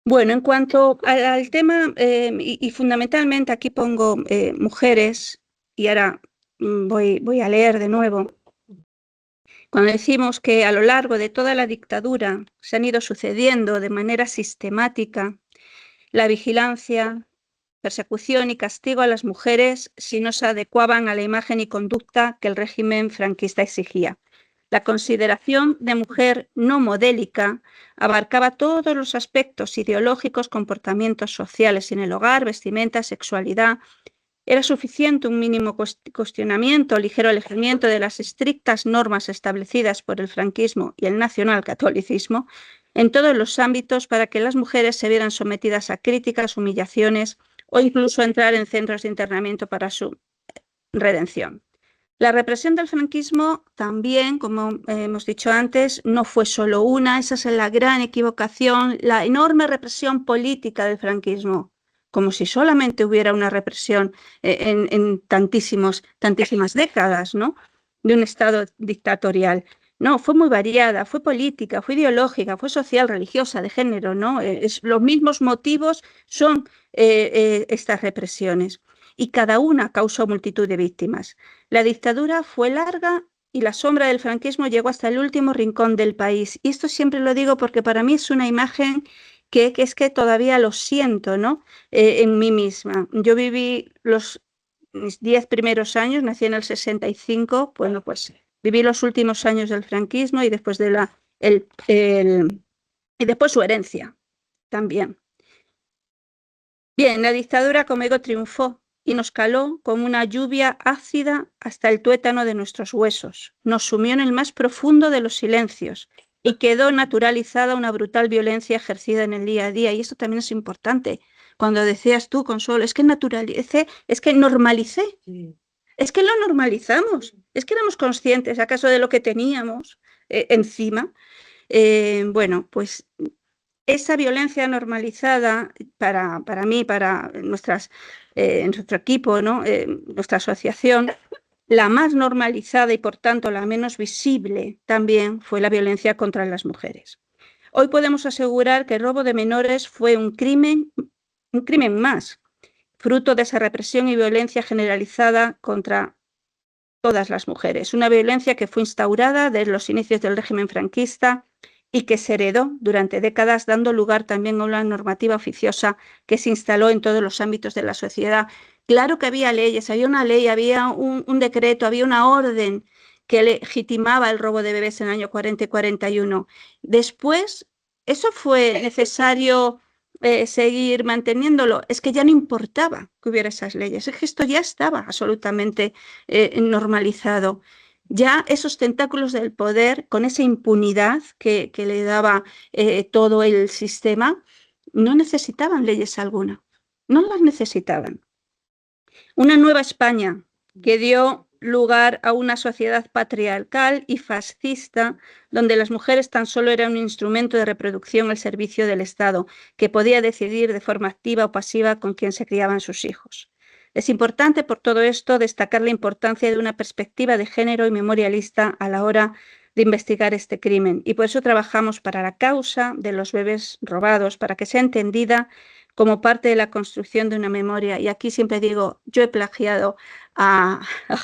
Bueno, en cuanto al tema, y fundamentalmente aquí pongo mujeres, y ahora voy a leer de nuevo. Cuando decimos que a lo largo de toda la dictadura se han ido sucediendo de manera sistemática la vigilancia, persecución y castigo a las mujeres si no se adecuaban a la imagen y conducta que el régimen franquista exigía. La consideración de mujer no modélica abarcaba todos los aspectos ideológicos, comportamientos sociales en el hogar, vestimenta, sexualidad. Era suficiente un mínimo cuestionamiento, ligero alejamiento de las estrictas normas establecidas por el franquismo y el nacionalcatolicismo en todos los ámbitos para que las mujeres se vieran sometidas a críticas, humillaciones o incluso entrar en centros de internamiento para su redención. La represión del franquismo también, como hemos dicho antes, no fue solo una, esa es la gran equivocación, la enorme represión política del franquismo, como si solamente hubiera una represión en tantísimas décadas, ¿no?, de un Estado dictatorial. No, fue muy variada, fue política, fue ideológica, fue social, religiosa, de género, ¿no? Los mismos motivos son estas represiones y cada una causó multitud de víctimas. La dictadura fue larga y la sombra del franquismo llegó hasta el último rincón del país. Y esto siempre lo digo porque para mí es una imagen que es que todavía lo siento, ¿no?, en mí misma. Yo viví mis 10 primeros años, nací en el 65, bueno, pues viví los últimos años del franquismo y después y después su herencia también. Bien, la dictadura, como digo, triunfó y nos caló como una lluvia ácida hasta el tuétano de nuestros huesos. Nos sumió en el más profundo de los silencios y quedó naturalizada una brutal violencia ejercida en el día a día. Y esto también es importante. Cuando decías tú, Consuelo, es que naturalicé, es que normalicé. Sí. Es que lo normalizamos. Es que éramos conscientes, ¿acaso, de lo que teníamos encima? Bueno, pues esa violencia normalizada para mí, para nuestro equipo, ¿no?, nuestra asociación, la más normalizada y por tanto la menos visible también fue la violencia contra las mujeres. Hoy podemos asegurar que el robo de menores fue un crimen más, fruto de esa represión y violencia generalizada contra todas las mujeres. Una violencia que fue instaurada desde los inicios del régimen franquista y que se heredó durante décadas, dando lugar también a una normativa oficiosa que se instaló en todos los ámbitos de la sociedad. Claro que había leyes, había una ley, había un decreto, había una orden que legitimaba el robo de bebés en el año 40 y 41. Después, eso fue necesario seguir manteniéndolo. Es que ya no importaba que hubiera esas leyes, es que esto ya estaba absolutamente normalizado. Ya esos tentáculos del poder, con esa impunidad que le daba todo el sistema, no necesitaban leyes alguna, no las necesitaban. Una nueva España que dio lugar a una sociedad patriarcal y fascista, donde las mujeres tan solo eran un instrumento de reproducción al servicio del Estado, que podía decidir de forma activa o pasiva con quién se criaban sus hijos. Es importante, por todo esto, destacar la importancia de una perspectiva de género y memorialista a la hora de investigar este crimen. Y por eso trabajamos para la causa de los bebés robados, para que sea entendida como parte de la construcción de una memoria. Y aquí siempre digo, yo he plagiado a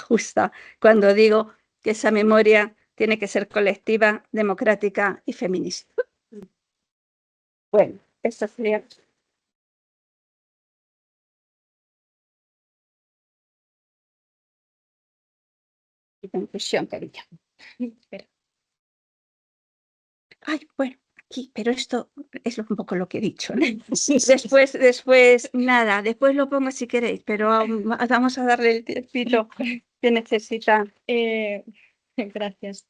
Justa cuando digo que esa memoria tiene que ser colectiva, democrática y feminista. Bueno, esta sería... mi conclusión, cariño. Ay, bueno, aquí, pero esto es un poco lo que he dicho, ¿no? Después, nada, después lo pongo si queréis, pero vamos a darle el tiempito que necesita. Gracias.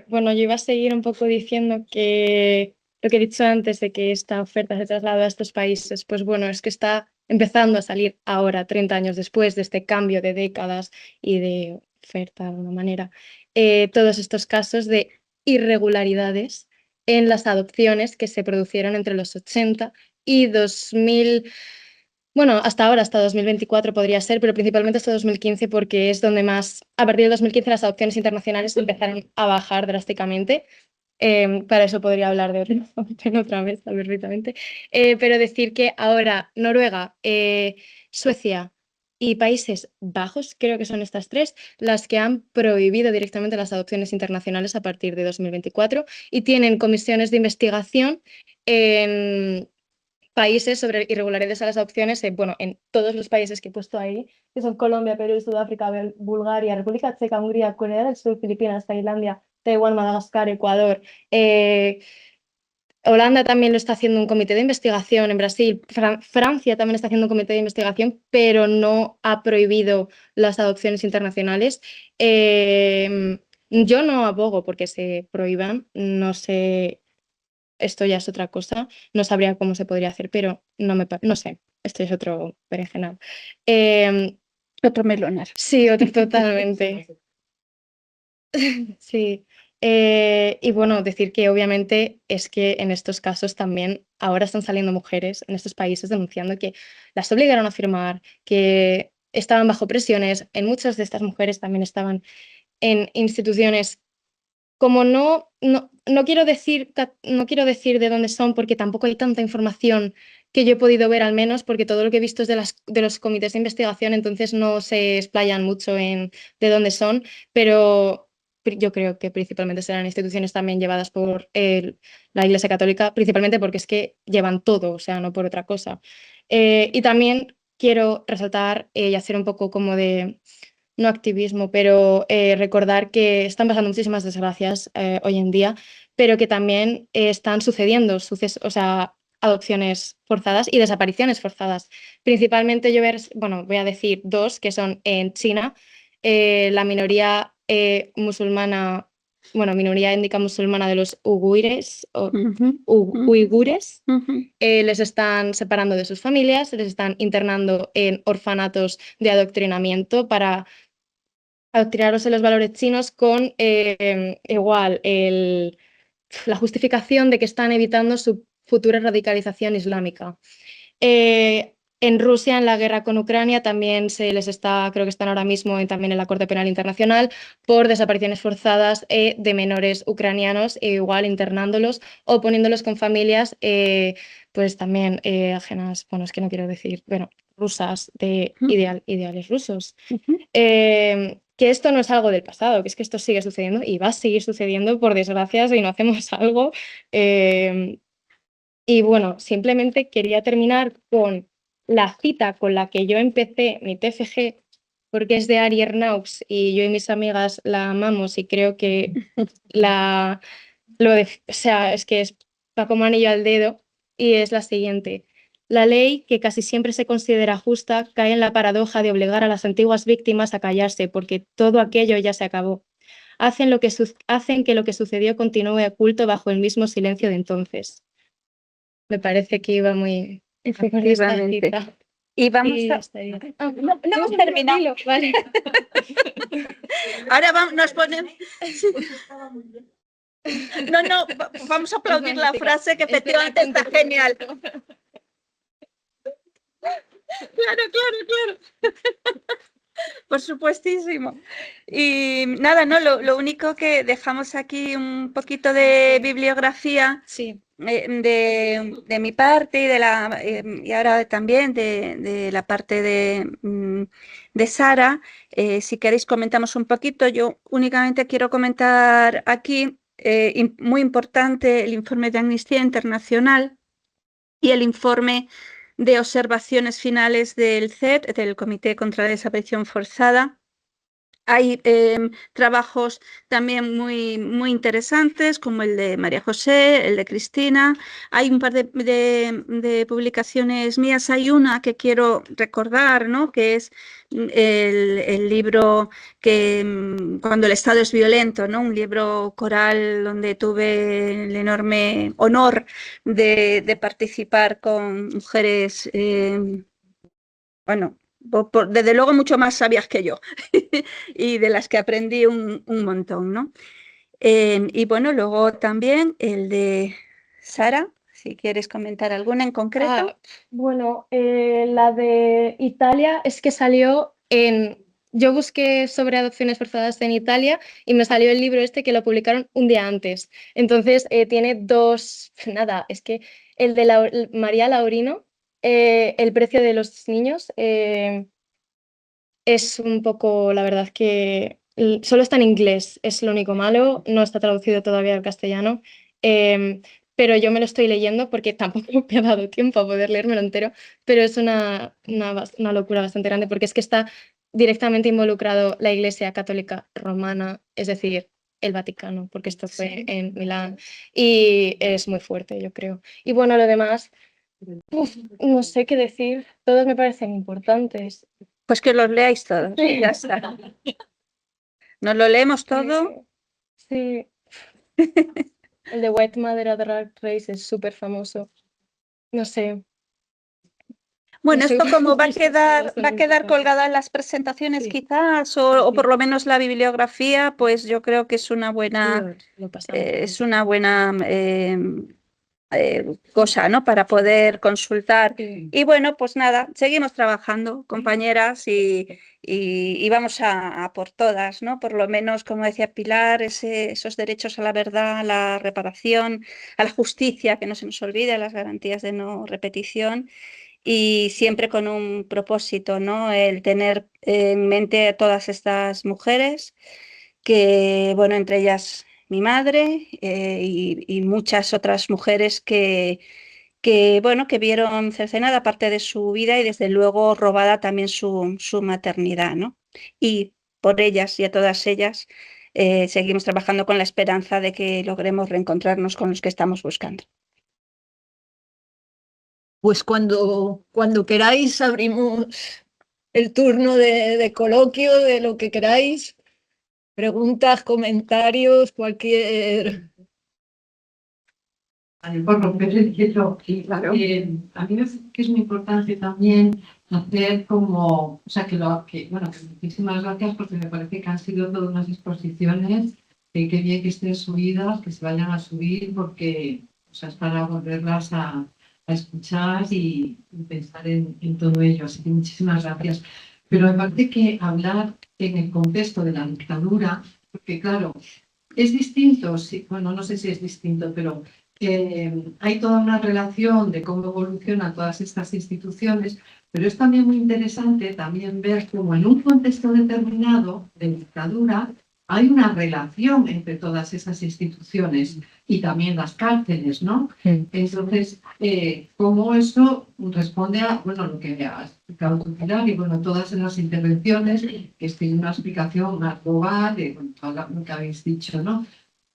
Bueno, yo iba a seguir un poco diciendo que lo que he dicho antes de que esta oferta se traslada a estos países, pues bueno, es que está empezando a salir ahora, 30 años después de este cambio de décadas y de oferta de alguna manera, todos estos casos de irregularidades en las adopciones que se produjeron entre los 80 y 2000. Bueno, hasta ahora, hasta 2024 podría ser, pero principalmente hasta 2015 porque es donde más, a partir de 2015 las adopciones internacionales empezaron a bajar drásticamente. Para eso podría hablar de otra vez, perfectamente. Pero decir que ahora Noruega, Suecia y Países Bajos, creo que son estas tres, las que han prohibido directamente las adopciones internacionales a partir de 2024 y tienen comisiones de investigación países sobre irregularidades a las adopciones, bueno, en todos los países que he puesto ahí, que son Colombia, Perú, Sudáfrica, Bulgaria, República Checa, Hungría, Corea del Sur, Filipinas, Tailandia, Taiwán, Madagascar, Ecuador. Holanda también lo está haciendo un comité de investigación en Brasil. Francia también está haciendo un comité de investigación, pero no ha prohibido las adopciones internacionales. Yo no abogo porque se prohíban, no sé, esto ya es otra cosa, no sabría cómo se podría hacer, pero no sé, esto es otro berenjenal. Otro melonar. Sí, totalmente. Sí. Y bueno, decir que obviamente es que en estos casos también ahora están saliendo mujeres en estos países denunciando que las obligaron a firmar, que estaban bajo presiones. En muchas de estas mujeres también estaban en instituciones como no quiero decir, no quiero decir de dónde son porque tampoco hay tanta información que yo he podido ver al menos, porque todo lo que he visto es de los comités de investigación, entonces no se explayan mucho en de dónde son, pero yo creo que principalmente serán instituciones también llevadas por la Iglesia Católica, principalmente porque es que llevan todo, o sea, no por otra cosa. Y también quiero resaltar y hacer un poco como de no activismo, pero recordar que están pasando muchísimas desgracias hoy en día, pero que también están sucediendo o sea, adopciones forzadas y desapariciones forzadas. Principalmente voy a decir dos, que son en China, la minoría musulmana, bueno, minoría étnica musulmana de los uigures, uigures, les están separando de sus familias, les están internando en orfanatos de adoctrinamiento para adoctrinarlos en los valores chinos con igual la justificación de que están evitando su futura radicalización islámica. En Rusia, en la guerra con Ucrania, también se les está, creo que están ahora mismo también en la Corte Penal Internacional por desapariciones forzadas de menores ucranianos, igual internándolos o poniéndolos con familias, pues también ajenas, bueno, es que no quiero decir, bueno, rusas, de ideales rusos. Que esto no es algo del pasado, que es que esto sigue sucediendo y va a seguir sucediendo, por desgracia, si no hacemos algo. Y bueno, simplemente quería terminar con la cita con la que yo empecé mi TFG, porque es de Ari Ernaux y yo y mis amigas la amamos y creo que o sea, es que es va como anillo al dedo y es la siguiente. La ley, que casi siempre se considera justa, cae en la paradoja de obligar a las antiguas víctimas a callarse porque todo aquello ya se acabó. Hacen que lo que sucedió continúe oculto bajo el mismo silencio de entonces. Me parece que iba muy acorde esta Efectivamente. cita. Y vamos Y a... ya estaría. No hemos terminado. Dilo, vale. Ahora nos ponen... No, vamos a aplaudir la frase que efectivamente está genial. Claro. Por supuestísimo. Y nada, no, lo único que dejamos aquí un poquito de bibliografía. Sí. De mi parte y ahora también de la parte de Sara. Si queréis comentamos un poquito. Yo únicamente quiero comentar aquí, muy importante, el informe de Amnistía Internacional y el informe de observaciones finales del CED, del Comité contra la Desaparición Forzada. Hay trabajos también muy interesantes, como el de María José, el de Cristina. Hay un par de publicaciones mías. Hay una que quiero recordar, ¿no? Que es el libro Cuando el Estado es violento, ¿no? Un libro coral donde tuve el enorme honor de participar con mujeres, bueno, desde luego mucho más sabias que yo y de las que aprendí un montón, ¿no? Y bueno, luego también el de Sara, si quieres comentar alguna en concreto. Bueno, la de Italia es que salió en... Yo busqué sobre adopciones forzadas en Italia y me salió el libro este que lo publicaron un día antes. Entonces tiene dos... Nada, es que el de María Laurino, El precio de los niños, es un poco, la verdad que solo está en inglés, es lo único malo, no está traducido todavía al castellano. pero yo me lo estoy leyendo porque tampoco me ha dado tiempo a poder leérmelo entero, pero es una locura bastante grande porque es que está directamente involucrado la Iglesia Católica Romana, es decir, el Vaticano, porque esto fue en Milán, y es muy fuerte, yo creo. Y bueno, lo demás, no sé qué decir, todos me parecen importantes. Pues que los leáis todos, Sí. ya está. Nos lo leemos todo. Sí. El de White Mother a Drag Race es súper famoso. No sé. Bueno, No sé. esto como va a quedar colgada en las presentaciones Sí. quizás, o por lo menos la bibliografía, pues yo creo que es una buena, Lo pasamos. cosa, ¿no? Para poder consultar. Sí. Y bueno, pues nada, seguimos trabajando, compañeras, y vamos a por todas, ¿no? Por lo menos, como decía Pilar, esos derechos a la verdad, a la reparación, a la justicia, que no se nos olvide, las garantías de no repetición. Y siempre con un propósito, ¿no? El tener en mente a todas estas mujeres, que, bueno, entre ellas mi madre, y muchas otras mujeres bueno, que vieron cercenada parte de su vida y desde luego robada también su maternidad, ¿no? Y por ellas y a todas ellas seguimos trabajando con la esperanza de que logremos reencontrarnos con los que estamos buscando. Pues cuando queráis abrimos el turno de coloquio, de lo que queráis, preguntas, comentarios, cualquier... Por romper el hielo. Claro. A mí me parece que es muy importante también hacer como, o sea, bueno, que muchísimas gracias porque me parece que han sido todas unas exposiciones que qué bien que estén subidas, que se vayan a subir porque, o sea, es para volverlas a escuchar y pensar en todo ello. Así que muchísimas gracias. Pero me parece que hablar en el contexto de la dictadura, porque claro, es distinto, sí, bueno, no sé si es distinto, pero hay toda una relación de cómo evolucionan todas estas instituciones, pero es también muy interesante también ver cómo en un contexto determinado de dictadura hay una relación entre todas esas instituciones y también las cárceles, ¿no? Entonces, cómo eso responde a, bueno, lo que ha explicado tu Pilar y, bueno, todas las intervenciones, que tiene una explicación más global de todo lo que habéis dicho, ¿no?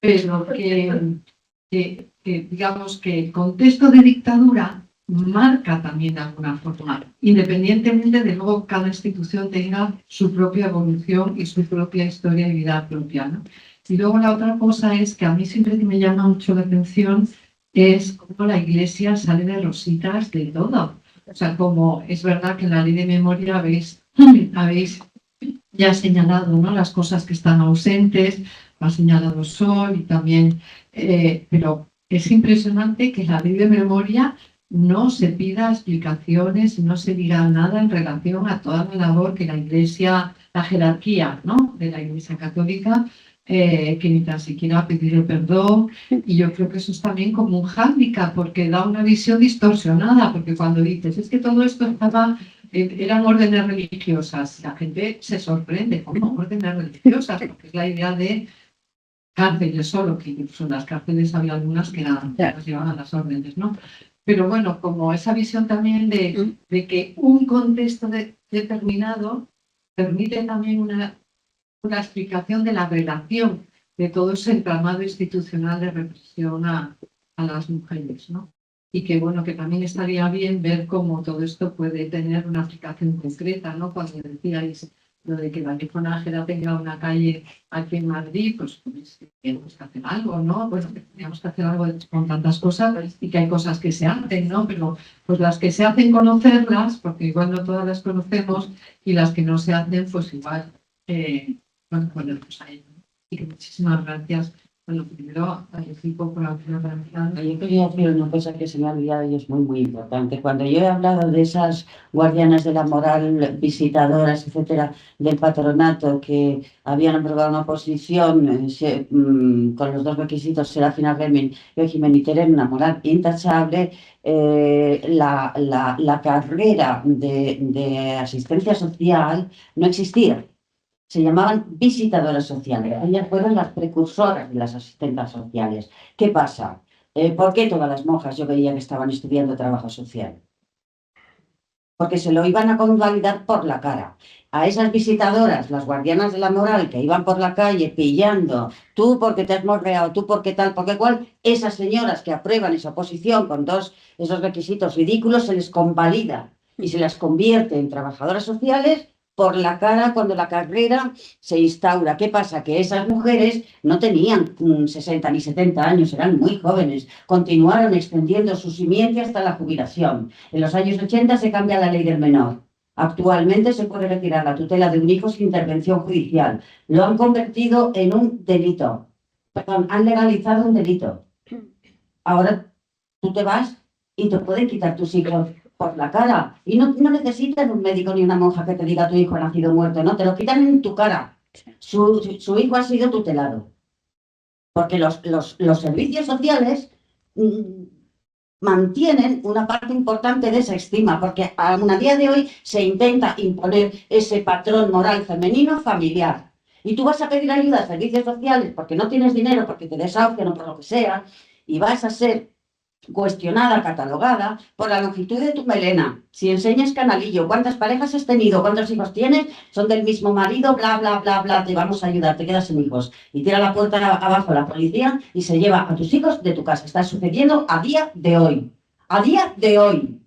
Pero que digamos que el contexto de dictadura marca también de alguna forma, independientemente de luego cada institución tenga su propia evolución y su propia historia y vida propia, ¿no? Y luego la otra cosa es que a mí siempre me llama mucho la atención es cómo la Iglesia sale de rositas de todo. O sea, como es verdad que en la ley de memoria habéis ya señalado, ¿no?, las cosas que están ausentes, ha señalado Sol y también, pero es impresionante que la ley de memoria no se pida explicaciones y no se diga nada en relación a toda la labor que la Iglesia, la jerarquía, ¿no?, de la Iglesia Católica, que ni tan siquiera ha pedido perdón. Y yo creo que eso es también como un hándicap, porque da una visión distorsionada, porque cuando dices, es que todo esto eran órdenes religiosas, la gente se sorprende, ¿cómo órdenes religiosas? Porque es la idea de cárceles solo, que incluso en las cárceles había algunas que las llevaban a las órdenes, ¿no? Pero bueno, como esa visión también de que un contexto determinado permite también una explicación de la relación de todo ese entramado institucional de represión a las mujeres, ¿no? Y que, bueno, que también estaría bien ver cómo todo esto puede tener una aplicación concreta, ¿no? Cuando decíais lo de que Vallejo Nájera tenga una calle aquí en Madrid, pues tenemos que hacer algo, ¿no? Pues tenemos que hacer algo con tantas cosas y que hay cosas que se hacen, ¿no? Pero pues las que se hacen, conocerlas, porque igual no todas las conocemos, y las que no se hacen, pues igual bueno, ponernos a ello. Y que muchísimas gracias. Bueno, primero al equipo por la organización. Yo quería decir una cosa que se me ha olvidado y es muy, muy importante. Cuando yo he hablado de esas guardianas de la moral, visitadoras, etcétera, del patronato que habían aprobado una oposición con los dos requisitos, Serafina Remin y Jimena Terén, una moral intachable, la carrera de asistencia social no existía. Se llamaban visitadoras sociales. Ellas fueron las precursoras de las asistentes sociales. ¿Qué pasa? ¿Por qué todas las monjas yo veía que estaban estudiando trabajo social? Porque se lo iban a convalidar por la cara. A esas visitadoras, las guardianas de la moral, que iban por la calle pillando, tú porque te has morreado, tú porque tal, porque cual, esas señoras que aprueban esa oposición con todos esos requisitos ridículos, se les convalida y se las convierte en trabajadoras sociales por la cara cuando la carrera se instaura. ¿Qué pasa? Que esas mujeres no tenían 60 ni 70 años, eran muy jóvenes, continuaron extendiendo su simiente hasta la jubilación. En los años 80 se cambia la ley del menor. Actualmente se puede retirar la tutela de un hijo sin intervención judicial. Lo han convertido en un delito. Perdón, han legalizado un delito. Ahora tú te vas y te pueden quitar tus hijos por la cara. Y no necesitan un médico ni una monja que te diga tu hijo ha nacido muerto, no, te lo quitan en tu cara. Su hijo ha sido tutelado. Porque los servicios sociales mantienen una parte importante de esa estima, porque aún a día de hoy se intenta imponer ese patrón moral femenino familiar. Y tú vas a pedir ayuda a servicios sociales porque no tienes dinero, porque te desahucian o por lo que sea, y vas a ser cuestionada, catalogada por la longitud de tu melena. Si enseñas canalillo, cuántas parejas has tenido, cuántos hijos tienes, son del mismo marido, bla, bla, bla, bla, te vamos a ayudar, te quedas sin hijos. Y tira la puerta abajo la policía y se lleva a tus hijos de tu casa. Está sucediendo a día de hoy. A día de hoy.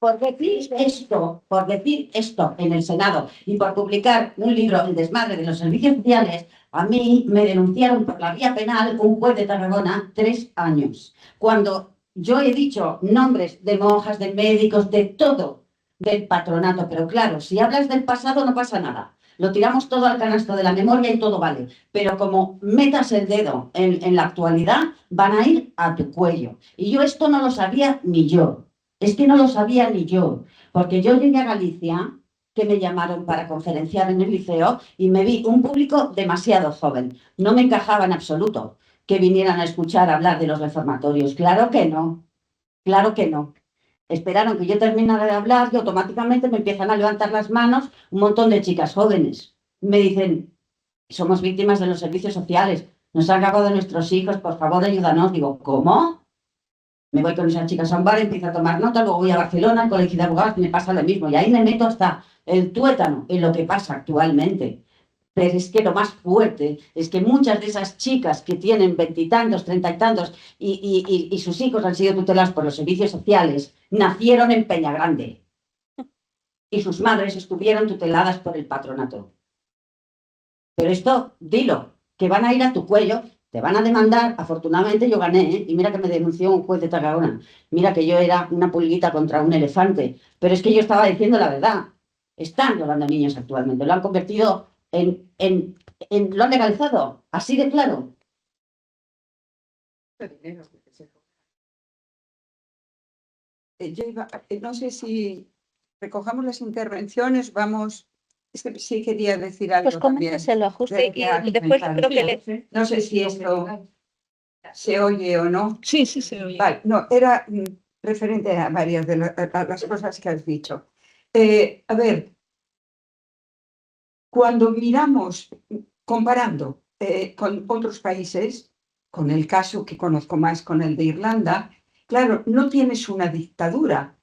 Por decir esto en el Senado y por publicar un libro, El desmadre de los servicios sociales, a mí me denunciaron por la vía penal un juez de Tarragona 3 años. Cuando yo he dicho nombres de monjas, de médicos, de todo, del patronato, pero claro, si hablas del pasado no pasa nada. Lo tiramos todo al canasto de la memoria y todo vale. Pero como metas el dedo en la actualidad, van a ir a tu cuello. Y yo esto no lo sabía ni yo. Es que no lo sabía ni yo, porque yo llegué a Galicia, que me llamaron para conferenciar en el liceo, y me vi un público demasiado joven. No me encajaba en absoluto que vinieran a escuchar hablar de los reformatorios. Claro que no, claro que no. Esperaron que yo terminara de hablar y automáticamente me empiezan a levantar las manos un montón de chicas jóvenes. Me dicen, somos víctimas de los servicios sociales, nos han acabado nuestros hijos, por favor ayúdanos. Digo, ¿cómo? Me voy con esas chicas a un bar, empiezo a tomar nota, luego voy a Barcelona, al colegio de abogados, me pasa lo mismo. Y ahí me meto hasta el tuétano en lo que pasa actualmente. Pero es que lo más fuerte es que muchas de esas chicas que tienen 20 y tantos, 30 y tantos, y sus hijos han sido tutelados por los servicios sociales, nacieron en Peñagrande. Y sus madres estuvieron tuteladas por el patronato. Pero esto, dilo, que van a ir a tu cuello. Te van a demandar, afortunadamente yo gané, ¿eh? Y mira que me denunció un juez de Tarragona. Mira que yo era una pulguita contra un elefante, pero es que yo estaba diciendo la verdad. Están violando niños actualmente, lo han convertido lo han legalizado, así de claro. No sé si recojamos las intervenciones, vamos. Es que sí quería decir algo Pues también. coménteselo, ajuste de lo que y después ha creo que comentado. No sé si esto se oye o no. Sí, sí, se oye. Vale, no, era referente a varias de a las cosas que has dicho. A ver, cuando miramos, comparando con otros países, con el caso que conozco más, con el de Irlanda, claro, no tienes una dictadura,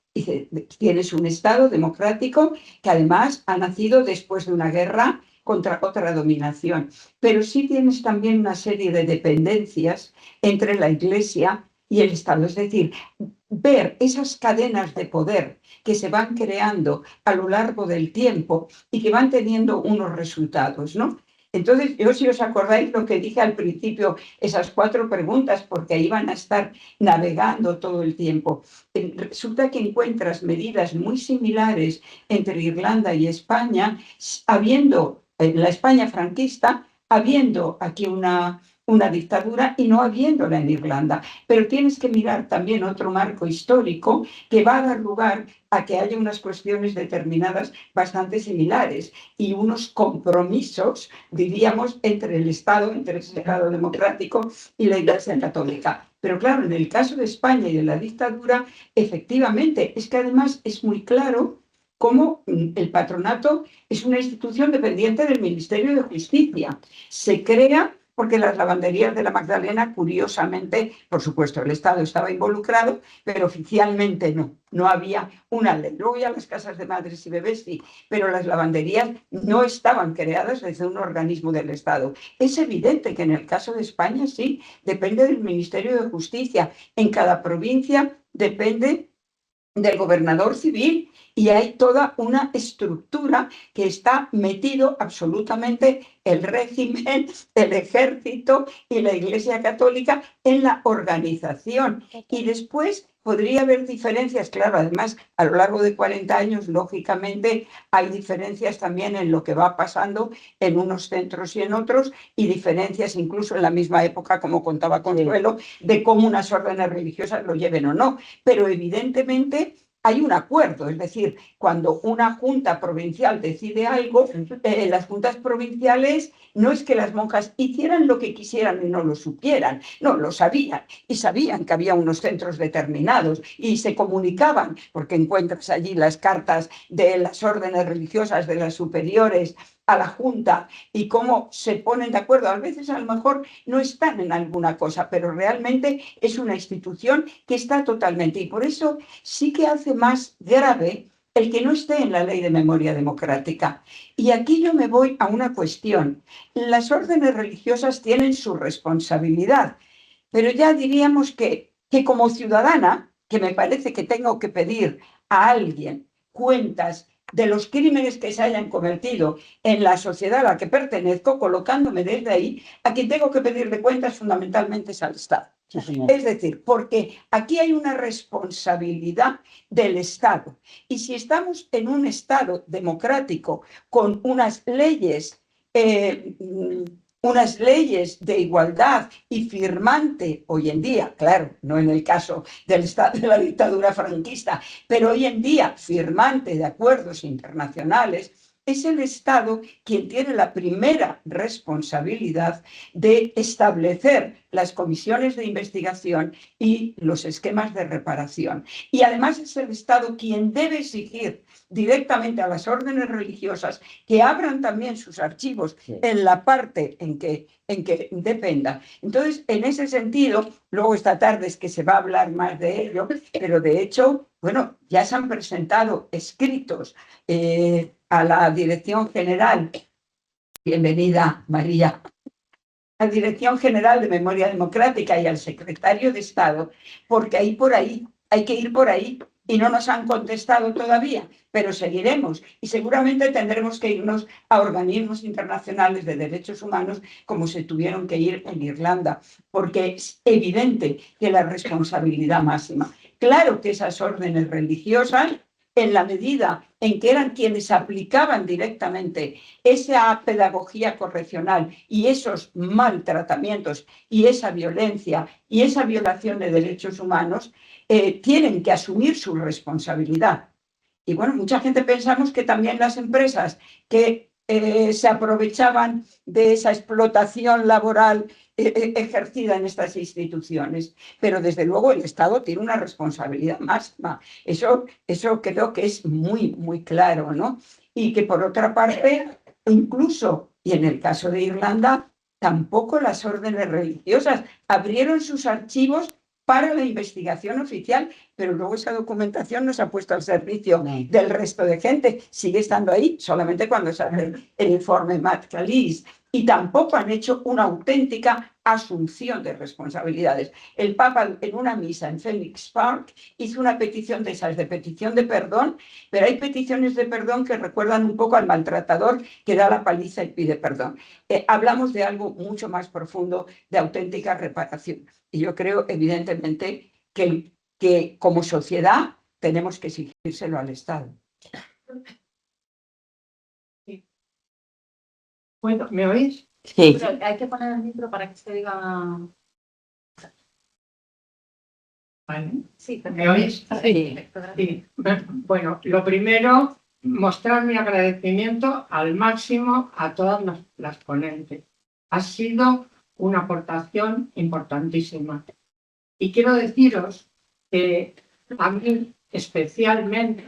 tienes un Estado democrático que además ha nacido después de una guerra contra otra dominación, pero sí tienes también una serie de dependencias entre la Iglesia y el Estado, es decir, ver esas cadenas de poder que se van creando a lo largo del tiempo y que van teniendo unos resultados, ¿no? Entonces, yo si os acordáis lo que dije al principio, esas 4 preguntas, porque ahí van a estar navegando todo el tiempo. Resulta que encuentras medidas muy similares entre Irlanda y España, habiendo, en la España franquista, habiendo aquí una dictadura y no habiéndola en Irlanda. Pero tienes que mirar también otro marco histórico que va a dar lugar a que haya unas cuestiones determinadas bastante similares y unos compromisos, diríamos, entre el Estado democrático y la Iglesia católica. Pero claro, en el caso de España y de la dictadura, efectivamente, es que además es muy claro cómo el patronato es una institución dependiente del Ministerio de Justicia. Se crea porque las lavanderías de la Magdalena, curiosamente, por supuesto, el Estado estaba involucrado, pero oficialmente no había una ley. Luego ya las casas de madres y bebés sí, pero las lavanderías no estaban creadas desde un organismo del Estado. Es evidente que en el caso de España sí, depende del Ministerio de Justicia. En cada provincia depende del gobernador civil y hay toda una estructura que está metido absolutamente el régimen, el ejército y la Iglesia Católica en la organización. Y después podría haber diferencias, claro, además a lo largo de 40 años, lógicamente, hay diferencias también en lo que va pasando en unos centros y en otros, y diferencias incluso en la misma época, como contaba Consuelo, de cómo unas órdenes religiosas lo lleven o no. Pero evidentemente hay un acuerdo, es decir, cuando una junta provincial decide algo, las juntas provinciales no es que las monjas hicieran lo que quisieran y no lo supieran, no, lo sabían, y sabían que había unos centros determinados y se comunicaban, porque encuentras allí las cartas de las órdenes religiosas de las superiores a la junta y cómo se ponen de acuerdo. A veces a lo mejor no están en alguna cosa, pero realmente es una institución que está totalmente, y por eso sí que hace más grave el que no esté en la Ley de Memoria Democrática. Y aquí yo me voy a una cuestión. Las órdenes religiosas tienen su responsabilidad, pero ya diríamos que como ciudadana, que me parece que tengo que pedir a alguien cuentas de los crímenes que se hayan cometido en la sociedad a la que pertenezco, colocándome desde ahí, a quien tengo que pedirle cuentas fundamentalmente es al Estado. Sí, señor. Es decir, porque aquí hay una responsabilidad del Estado. Y si estamos en un Estado democrático con unas leyes de igualdad y firmante hoy en día, claro, no en el caso del Estado de la dictadura franquista, pero hoy en día firmante de acuerdos internacionales, es el Estado quien tiene la primera responsabilidad de establecer las comisiones de investigación y los esquemas de reparación. Y además es el Estado quien debe exigir directamente a las órdenes religiosas que abran también sus archivos en la parte en que dependa. Entonces, en ese sentido, luego esta tarde es que se va a hablar más de ello, pero de hecho, bueno, ya se han presentado escritos a la Dirección General, bienvenida María, a la Dirección General de Memoria Democrática y al Secretario de Estado, porque hay que ir por ahí, y no nos han contestado todavía, pero seguiremos y seguramente tendremos que irnos a organismos internacionales de derechos humanos como se tuvieron que ir en Irlanda, porque es evidente que la responsabilidad máxima. Claro que esas órdenes religiosas, en la medida en que eran quienes aplicaban directamente esa pedagogía correccional y esos maltratamientos y esa violencia y esa violación de derechos humanos, tienen que asumir su responsabilidad. Y bueno, mucha gente pensamos que también las empresas que se aprovechaban de esa explotación laboral ejercida en estas instituciones, pero desde luego el Estado tiene una responsabilidad máxima. Eso creo que es muy, muy claro, ¿no? Y que por otra parte, incluso, y en el caso de Irlanda, tampoco las órdenes religiosas abrieron sus archivos para la investigación oficial, pero luego esa documentación no se ha puesto al servicio del resto de gente, sigue estando ahí solamente cuando sale el informe Matt Calice, y tampoco han hecho una auténtica asunción de responsabilidades. El Papa en una misa en Phoenix Park hizo una petición de esas, de petición de perdón, pero hay peticiones de perdón que recuerdan un poco al maltratador que da la paliza y pide perdón. Hablamos de algo mucho más profundo, de auténtica reparación. Y yo creo, evidentemente, que como sociedad tenemos que exigírselo al Estado. Bueno, ¿me oís? Sí. Pero hay que poner el micro para que se diga. ¿Vale? Sí, ¿me oís? Sí. Sí. Bueno, lo primero, mostrar mi agradecimiento al máximo a todas las ponentes. Ha sido una aportación importantísima. Y quiero deciros que a mí especialmente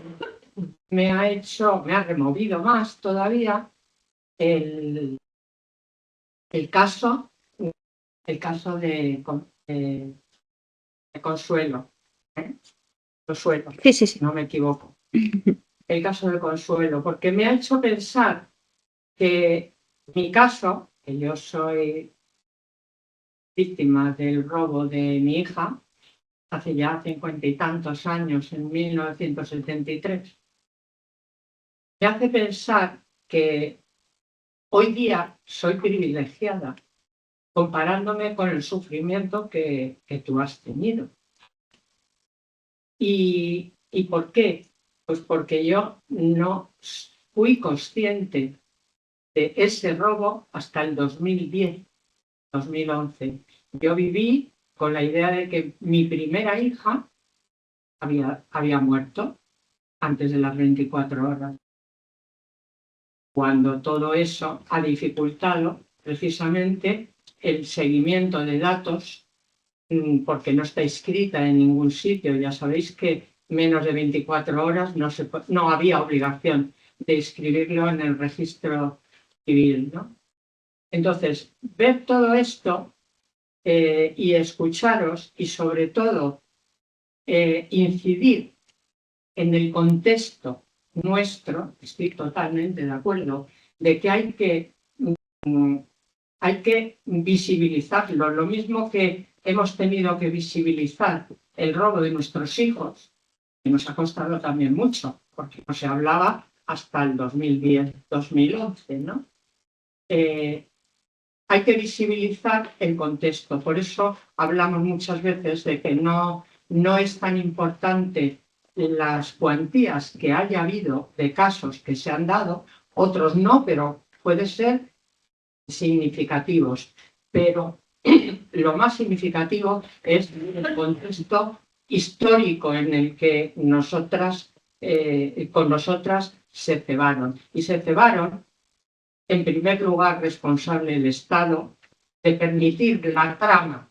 me ha removido más todavía el caso de Consuelo. Consuelo, Sí, sí, sí. no me equivoco. El caso de Consuelo, porque me ha hecho pensar que mi caso, que yo soy víctima del robo de mi hija, hace ya 50 y tantos años, en 1973, me hace pensar que hoy día soy privilegiada comparándome con el sufrimiento que tú has tenido. ¿Y por qué? Pues porque yo no fui consciente de ese robo hasta el 2010, 2011. Yo viví con la idea de que mi primera hija había muerto antes de las 24 horas. Cuando todo eso ha dificultado precisamente el seguimiento de datos, porque no está inscrita en ningún sitio. Ya sabéis que menos de 24 horas no había obligación de inscribirlo en el registro civil, ¿no? Entonces, ver todo esto y escucharos y sobre todo incidir en el contexto nuestro, estoy totalmente de acuerdo, de que hay que visibilizarlo, lo mismo que hemos tenido que visibilizar el robo de nuestros hijos, que nos ha costado también mucho, porque no se hablaba hasta el 2010, 2011, ¿no? Hay que visibilizar el contexto, por eso hablamos muchas veces de que no es tan importante las cuantías que haya habido de casos que se han dado, otros no, pero puede ser significativos. Pero lo más significativo es el contexto histórico en el que con nosotras se cebaron. Y se cebaron, en primer lugar, responsable el Estado de permitir la trama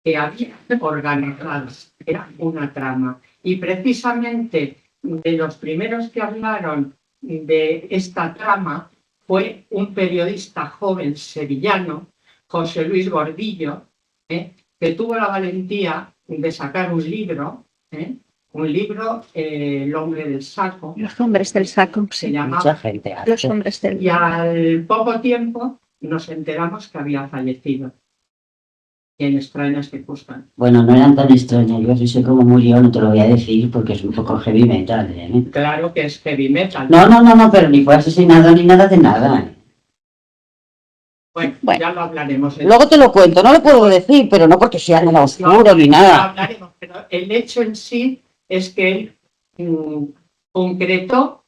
que había organizado. Era una trama. Y precisamente de los primeros que hablaron de esta trama fue un periodista joven sevillano, José Luis Gordillo, que tuvo la valentía de sacar un libro, El hombre del saco. Los hombres del saco, Se sí. llamaba. Mucha gente. Los hombres del Y al poco tiempo nos enteramos que había fallecido. En extrañas circunstancias. Bueno, no eran tan extrañas. Yo sí sé cómo murió, no te lo voy a decir porque es un poco heavy metal, ¿eh? Claro que es heavy metal. No, pero ni fue asesinado ni nada de nada. Bueno, Bueno. ya lo hablaremos. Luego te lo cuento, no lo puedo decir, pero no porque sea nada oscuro ni Ya nada. hablaremos, pero el hecho en sí es que él concretó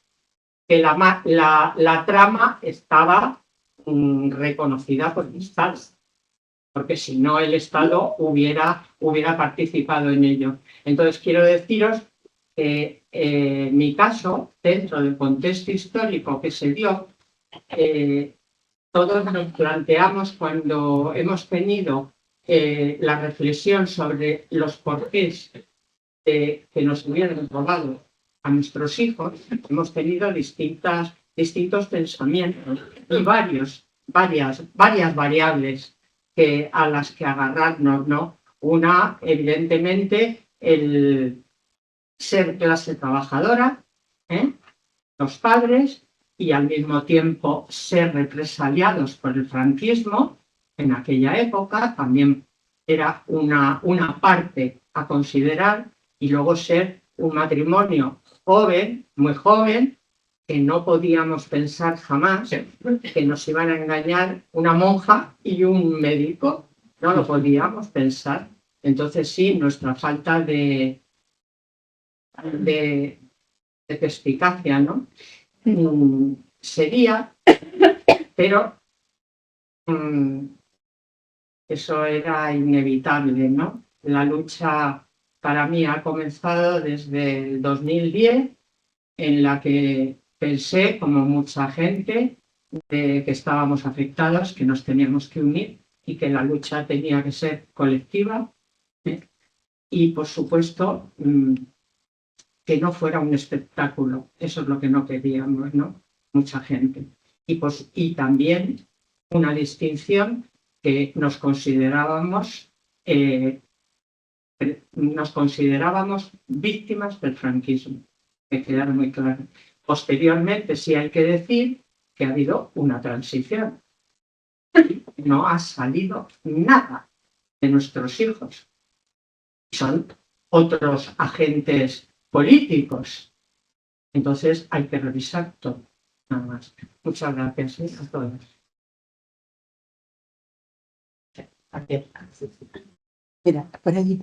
que la trama estaba reconocida por el Estado, porque si no el Estado hubiera participado en ello. Entonces quiero deciros que mi caso, dentro del contexto histórico que se dio, todos nos planteamos cuando hemos tenido la reflexión sobre los porqués que nos hubieran robado a nuestros hijos, hemos tenido distintos pensamientos y varias variables a las que agarrarnos, ¿no? Una, evidentemente, el ser clase trabajadora, los padres, y al mismo tiempo ser represaliados por el franquismo. En aquella época también era una parte a considerar, y luego ser un matrimonio joven, muy joven, que no podíamos pensar jamás que nos iban a engañar una monja y un médico, no lo podíamos pensar. Entonces sí, nuestra falta de perspicacia, ¿no? Sería, pero eso era inevitable, ¿no? La lucha para mí ha comenzado desde el 2010, en la que pensé, como mucha gente, que estábamos afectados, que nos teníamos que unir y que la lucha tenía que ser colectiva. Y, por supuesto, que no fuera un espectáculo. Eso es lo que no queríamos, ¿no? Mucha gente. Y también una distinción que nos considerábamos víctimas del franquismo, que quedara muy claro. Posteriormente, sí hay que decir que ha habido una transición. No ha salido nada de nuestros hijos. Son otros agentes políticos. Entonces hay que revisar todo. Nada más. Muchas gracias a todos. Mira, por allí.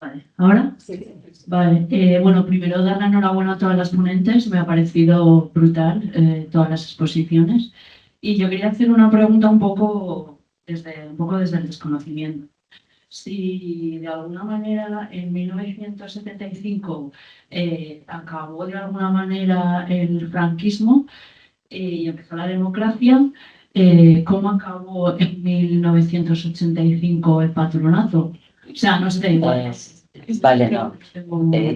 Vale, ¿ahora? Vale, bueno, primero dar la enhorabuena a todas las ponentes, me ha parecido brutal todas las exposiciones y yo quería hacer una pregunta un poco desde el desconocimiento. Si de alguna manera en 1975 acabó de alguna manera el franquismo y empezó la democracia, ¿cómo acabó en 1985 el patronato? O sea, no sé. Vale, no.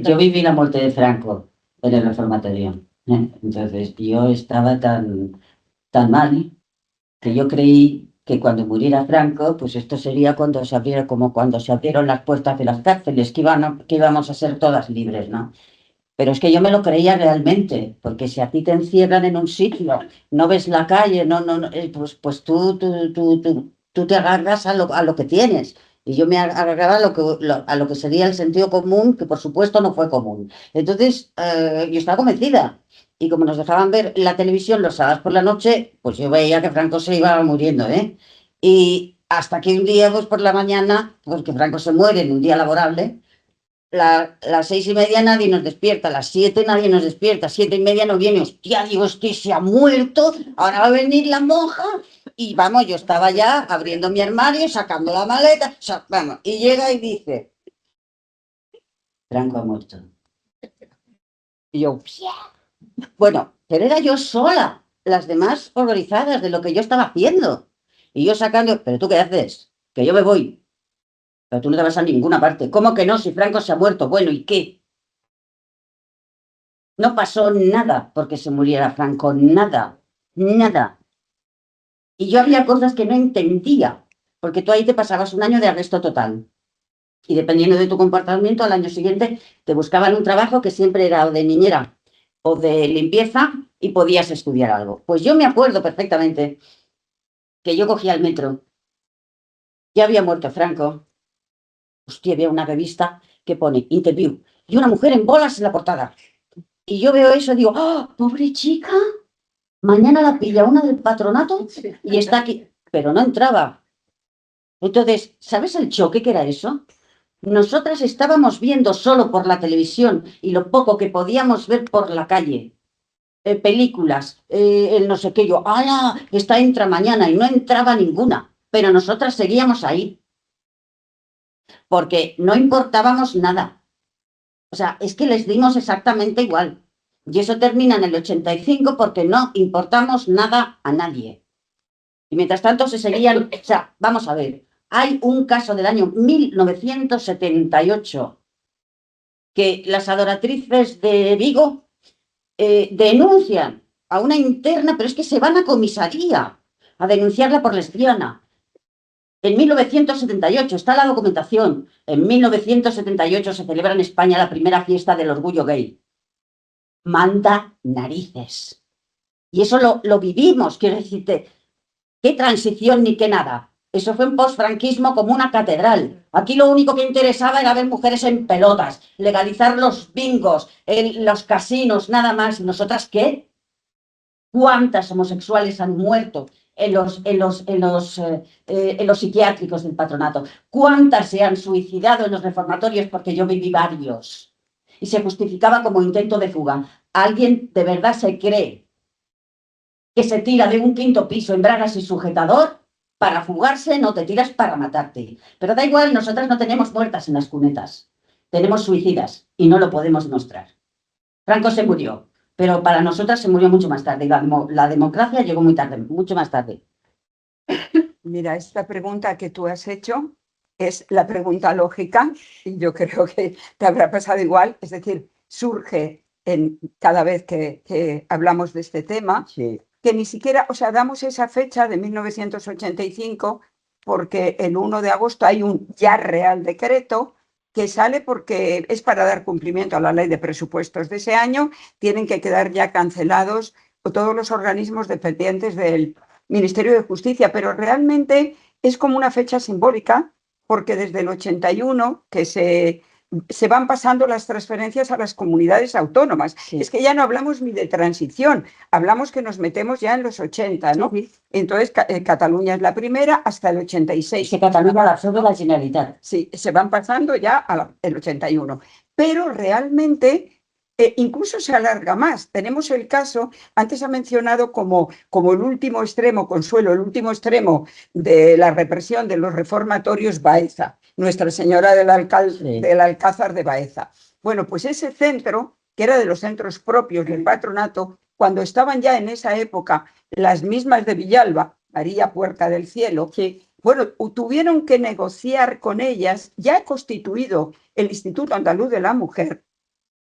Yo viví la muerte de Franco en el reformatorio. Entonces, yo estaba tan mal que yo creí que cuando muriera Franco, pues esto sería cuando se abriera, como cuando se abrieron las puertas de las cárceles, que íbamos a ser todas libres, ¿no? Pero es que yo me lo creía realmente, porque si a ti te encierran en un sitio, no ves la calle, pues tú te agarras a lo que tienes. Y yo me agarraba a lo que sería el sentido común, que por supuesto no fue común. Entonces, yo estaba convencida. Y como nos dejaban ver la televisión los sábados por la noche, pues yo veía que Franco se iba muriendo, ¿eh? Y hasta que un día, pues por la mañana, porque Franco se muere en un día laborable, las 6:30 nadie nos despierta, las 7 nadie nos despierta, 7:30 no viene, hostia, digo, este se ha muerto, ahora va a venir la monja, y vamos, yo estaba ya abriendo mi armario, sacando la maleta, vamos, y llega y dice, Franco ha muerto. Y yo, bueno, pero era yo sola, las demás horrorizadas de lo que yo estaba haciendo, y yo sacando, pero ¿tú qué haces? Que yo me voy. Pero tú no te vas a ninguna parte. ¿Cómo que no? Si Franco se ha muerto. Bueno, ¿y qué? No pasó nada porque se muriera Franco. Nada. Nada. Y yo había cosas que no entendía. Porque tú ahí te pasabas un año de arresto total. Y dependiendo de tu comportamiento, al año siguiente te buscaban un trabajo que siempre era o de niñera o de limpieza y podías estudiar algo. Pues yo me acuerdo perfectamente que yo cogía el metro. Ya había muerto Franco. Hostia, había una revista que pone interview y una mujer en bolas en la portada. Y yo veo eso y digo, ¡oh, pobre chica! Mañana la pilla una del patronato y está aquí. Pero no entraba. Entonces, ¿sabes el choque que era eso? Nosotras estábamos viendo solo por la televisión y lo poco que podíamos ver por la calle. Películas, el no sé qué, yo, ¡hala! Esta entra mañana y no entraba ninguna. Pero nosotras seguíamos ahí. Porque no importábamos nada. O sea, es que les dimos exactamente igual. Y eso termina en el 85 porque no importamos nada a nadie. Y mientras tanto se seguían, o sea, vamos a ver, hay un caso del año 1978 que las adoratrices de Vigo denuncian a una interna, pero es que se van a comisaría a denunciarla por lesbiana. En 1978 está la documentación. En 1978 se celebra en España la primera fiesta del orgullo gay. Manda narices. Y eso lo vivimos, quiero decirte, qué transición ni qué nada. Eso fue un posfranquismo como una catedral. Aquí lo único que interesaba era ver mujeres en pelotas, legalizar los bingos, los casinos, nada más. ¿Nosotras qué? ¿Cuántas homosexuales han muerto en los psiquiátricos del patronato? ¿Cuántas se han suicidado en los reformatorios? Porque yo viví varios. Y se justificaba como intento de fuga. ¿Alguien de verdad se cree que se tira de un 5.º piso en bragas y sujetador para fugarse? No, te tiras para matarte. Pero da igual, nosotras no tenemos muertas en las cunetas. Tenemos suicidas y no lo podemos demostrar. Franco se murió, pero para nosotras se murió mucho más tarde. La democracia llegó muy tarde, mucho más tarde. Mira, esta pregunta que tú has hecho es la pregunta lógica, y yo creo que te habrá pasado igual, es decir, surge cada vez que hablamos de este tema, Sí. que ni siquiera, o sea, damos esa fecha de 1985 porque el 1 de agosto hay un ya real decreto que sale porque es para dar cumplimiento a la ley de presupuestos de ese año, tienen que quedar ya cancelados todos los organismos dependientes del Ministerio de Justicia, pero realmente es como una fecha simbólica porque desde el 81 que se van pasando las transferencias a las comunidades autónomas. Sí. Es que ya no hablamos ni de transición, hablamos que nos metemos ya en los 80, ¿no? Sí. Entonces, Cataluña es la primera hasta el 86. Es que Cataluña la absorbe la Generalitat. Sí, se van pasando ya al 81. Pero realmente incluso se alarga más. Tenemos el caso, antes ha mencionado como el último extremo, Consuelo, el último extremo de la represión de los reformatorios Baeza, Nuestra Señora del Alcázar de Baeza. Bueno, pues ese centro, que era de los centros propios del patronato, cuando estaban ya en esa época las mismas de Villalba, María Puerta del Cielo, bueno, tuvieron que negociar con ellas, ya constituido el Instituto Andaluz de la Mujer,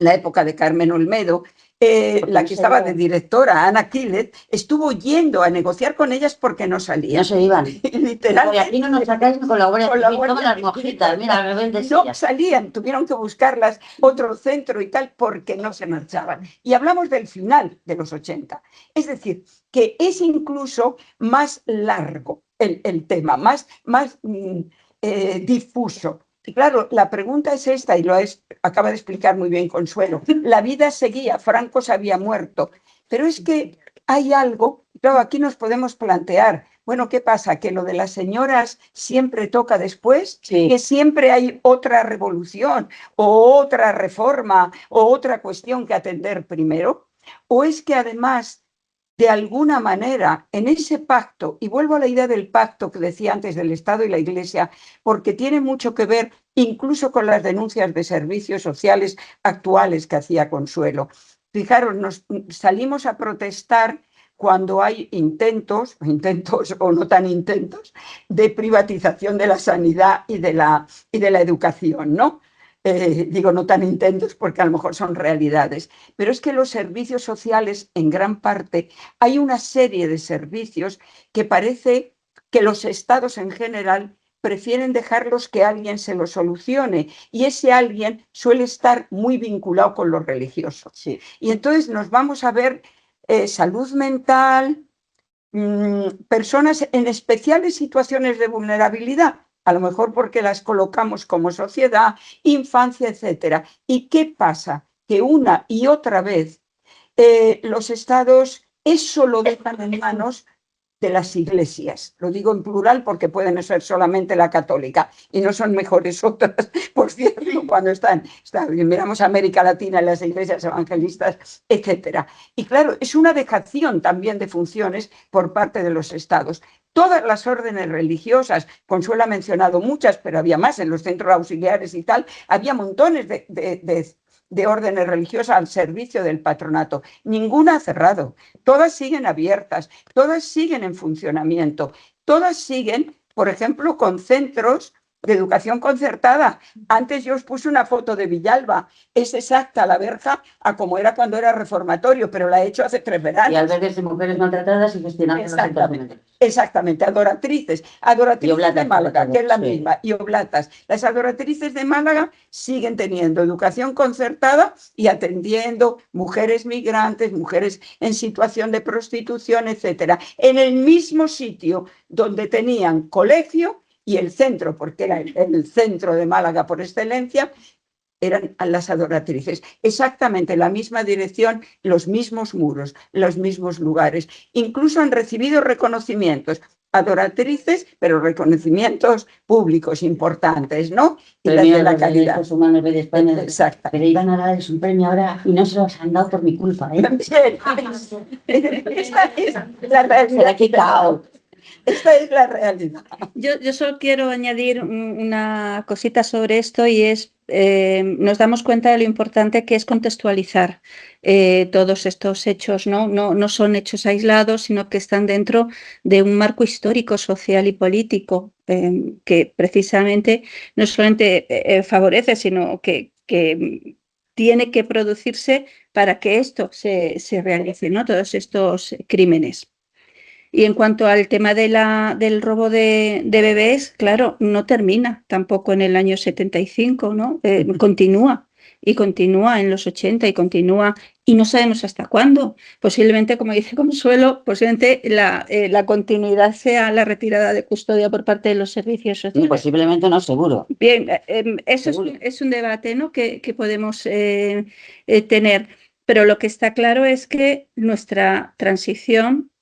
la época de Carmen Olmedo, la que estaba de directora, Ana Quílez, estuvo yendo a negociar con ellas porque no salían. No se iban. Literalmente. Y aquí no nos sacáis con la Guardia Civil, todas las mojitas, mira, rebeldes. No salían, tuvieron que buscarlas otro centro y tal porque no se marchaban. Y hablamos del final de los 80. Es decir, que es incluso más largo el tema, más difuso. Y claro, la pregunta es esta, y acaba de explicar muy bien Consuelo. La vida seguía, Franco se había muerto, pero es que hay algo, claro, aquí nos podemos plantear, bueno, ¿qué pasa? ¿Que lo de las señoras siempre toca después? Sí. ¿Que siempre hay otra revolución o otra reforma o otra cuestión que atender primero? ¿O es que además, de alguna manera, en ese pacto, y vuelvo a la idea del pacto que decía antes del Estado y la Iglesia, porque tiene mucho que ver incluso con las denuncias de servicios sociales actuales que hacía Consuelo. Fijaros, nos salimos a protestar cuando hay intentos o no tan intentos, de privatización de la sanidad y de la educación, ¿no? Digo no tan intentos porque a lo mejor son realidades, pero es que los servicios sociales, en gran parte, hay una serie de servicios que parece que los estados en general prefieren dejarlos que alguien se los solucione, y ese alguien suele estar muy vinculado con lo religioso. Sí. Y entonces nos vamos a ver salud mental, personas en especiales situaciones de vulnerabilidad, a lo mejor porque las colocamos como sociedad, infancia, etcétera. ¿Y qué pasa? Que una y otra vez los estados eso lo dejan en manos de las iglesias. Lo digo en plural porque pueden ser solamente la católica y no son mejores otras, por cierto, cuando miramos América Latina, las iglesias evangelistas, etcétera. Y claro, es una dejación también de funciones por parte de los estados. Todas las órdenes religiosas, Consuelo ha mencionado muchas, pero había más en los centros auxiliares y tal, había montones de órdenes religiosas al servicio del patronato. Ninguna ha cerrado, todas siguen abiertas, todas siguen en funcionamiento, todas siguen, por ejemplo, con centros de educación concertada. Antes yo os puse una foto de Villalba, es exacta la verja a como era cuando era reformatorio, pero la he hecho hace 3 veranos. Y albergues de mujeres maltratadas y gestionando los centros. Exactamente, adoratrices de Málaga, que es la misma, y oblatas. Las adoratrices de Málaga siguen teniendo educación concertada y atendiendo mujeres migrantes, mujeres en situación de prostitución, etcétera, en el mismo sitio donde tenían colegio y el centro, porque era el centro de Málaga por excelencia, eran las adoratrices. Exactamente la misma dirección, los mismos muros, los mismos lugares. Incluso han recibido reconocimientos. Adoratrices, pero reconocimientos públicos importantes, ¿no? Y las de la calidad. Derechos humanos de España. Exacto. Pero iban a darles un premio ahora y no se los han dado por mi culpa, ¿eh? Esta es la realidad. Se la ha quitado. Esta es la realidad. Yo solo quiero añadir una cosita sobre esto y es, nos damos cuenta de lo importante que es contextualizar todos estos hechos, ¿no? No son hechos aislados, sino que están dentro de un marco histórico, social y político que precisamente no solamente favorece, sino que tiene que producirse para que esto se realice, ¿no? Todos estos crímenes. Y en cuanto al tema del robo de bebés, claro, no termina tampoco en el año 75, ¿no? Continúa y continúa en los 80 y continúa y no sabemos hasta cuándo. Posiblemente, como dice Consuelo, posiblemente la continuidad sea la retirada de custodia por parte de los servicios sociales. Posiblemente no, seguro. Bien, eso Seguro. es un debate, ¿no? que podemos tener, pero lo que está claro es que nuestra transición,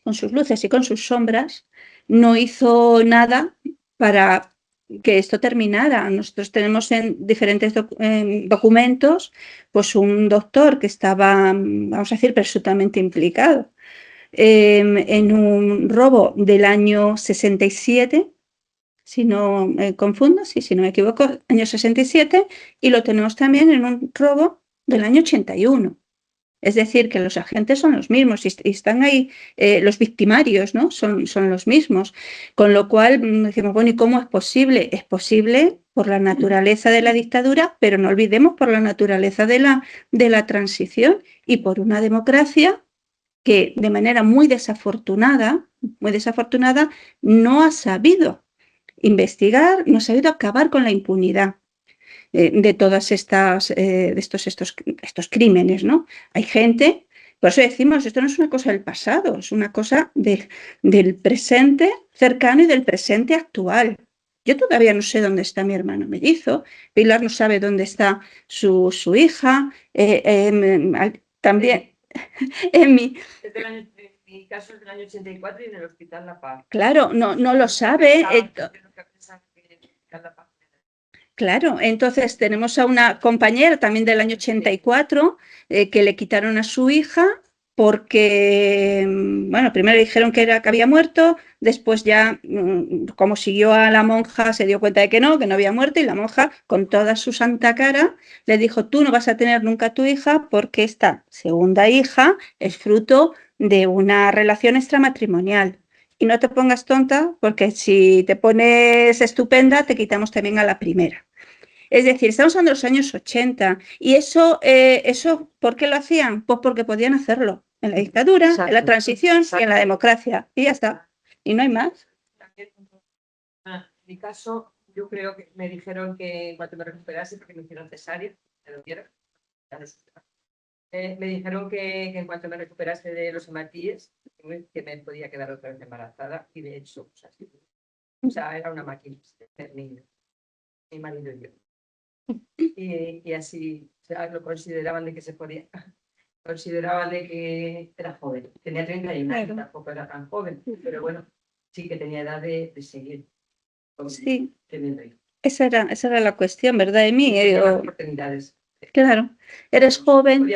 con sus luces y con sus sombras, no hizo nada para que esto terminara. Nosotros tenemos en diferentes documentos pues un doctor que estaba, vamos a decir, presuntamente implicado en un robo del año 67, si no me confundo, si no me equivoco, año 67, y lo tenemos también en un robo del año 81. Es decir, que los agentes son los mismos y están ahí, los victimarios, ¿no? Son los mismos. Con lo cual decimos, bueno, ¿y cómo es posible? Es posible por la naturaleza de la dictadura, pero no olvidemos por la naturaleza de la transición y por una democracia que de manera muy desafortunada, no ha sabido investigar, no ha sabido acabar con la impunidad de todas estas, de estos crímenes, ¿no? Hay gente, por eso decimos, esto no es una cosa del pasado, es una cosa del presente cercano y del presente actual. Yo todavía no sé dónde está mi hermano mellizo, Pilar no sabe dónde está su hija, también en mi caso es del año 84 y en el Hospital La Paz. Claro, no lo sabe. Claro, entonces tenemos a una compañera también del año 84 que le quitaron a su hija porque, bueno, primero dijeron que había muerto, después ya, como siguió a la monja, se dio cuenta de que no había muerto y la monja, con toda su santa cara, le dijo, tú no vas a tener nunca a tu hija porque esta segunda hija es fruto de una relación extramatrimonial. Y no te pongas tonta porque si te pones estupenda te quitamos también a la primera. Es decir, estamos hablando de los años 80 y eso ¿por qué lo hacían? Pues porque podían hacerlo en la dictadura, exacto, en la transición, exacto, y en la democracia y ya está. Y no hay más. En mi caso, yo creo que me dijeron que en cuanto me recuperase, porque me hicieron cesárea, me lo dieron, me dijeron que en cuanto me recuperase de los hematíes, que me podía quedar otra vez embarazada y de hecho, o sea, era una máquina de niño, mi marido y yo. Y así, o sea, lo consideraban de que se podía, consideraban de que era joven, tenía 31 años, claro, tampoco era tan joven, pero bueno, sí que tenía edad de seguir. Sí, teniendo hijos. Esa era la cuestión, ¿verdad, Emi? Oportunidades. Claro, eres joven,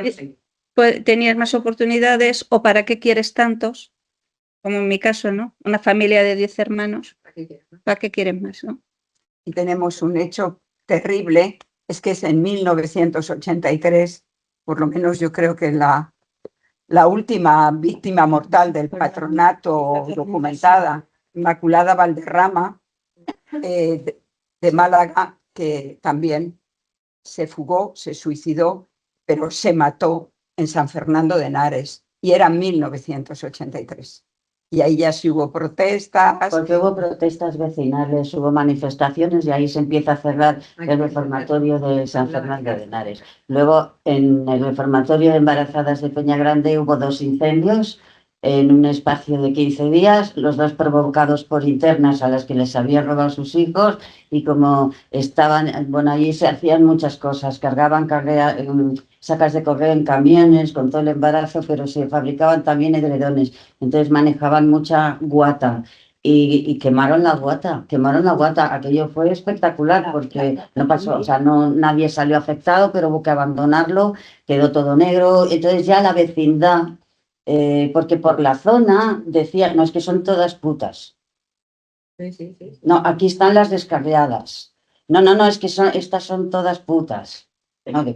tenías más oportunidades, o ¿para qué quieres tantos? Como en mi caso, ¿no? Una familia de 10 hermanos, ¿para qué quieres más, no? Y tenemos un hecho terrible, es que es en 1983, por lo menos yo creo que la última víctima mortal del patronato documentada, Inmaculada Valderrama, de Málaga, que también se fugó, se suicidó, pero se mató en San Fernando de Henares, y era 1983. Y ahí ya sí hubo protestas. Porque hubo protestas vecinales, hubo manifestaciones y ahí se empieza a cerrar el reformatorio de San Fernando de Henares. Luego, en el reformatorio de embarazadas de Peñagrande hubo 2 incendios en un espacio de 15 días, los 2 provocados por internas a las que les habían robado sus hijos, y como estaban, bueno, allí se hacían muchas cosas, cargaban sacas de correo en camiones con todo el embarazo, pero se fabricaban también edredones, entonces manejaban mucha guata. Y quemaron la guata, aquello fue espectacular porque no pasó, o sea, nadie salió afectado, pero hubo que abandonarlo, quedó todo negro, entonces ya la vecindad porque por la zona decían, no, es que son todas putas. Sí. No, aquí están las descarriadas. No, es que estas son todas putas. No, de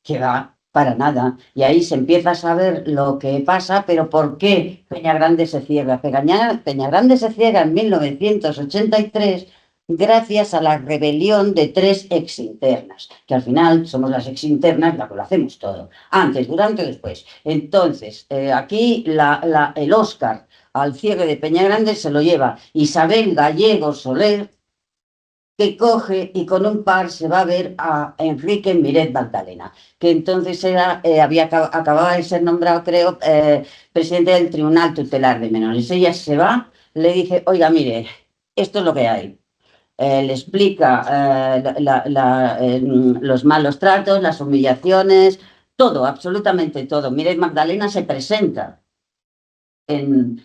qué va, para nada. Y ahí se empieza a saber lo que pasa, pero ¿por qué Peñagrande se cierra? Peñagrande se cierra en 1983 gracias a la rebelión de 3 exinternas, que al final somos las exinternas las que lo hacemos todo, antes, durante, después. Entonces, aquí el Oscar al cierre de Peñagrande se lo lleva Isabel Gallego Soler, que coge y con un par se va a ver a Enrique Miret Magdalena, que entonces acababa de ser nombrado, creo, presidente del Tribunal Tutelar de Menores. Ella se va, le dice, oiga, mire, esto es lo que hay. Le explica los malos tratos, las humillaciones, todo, absolutamente todo. Miret Magdalena se presenta en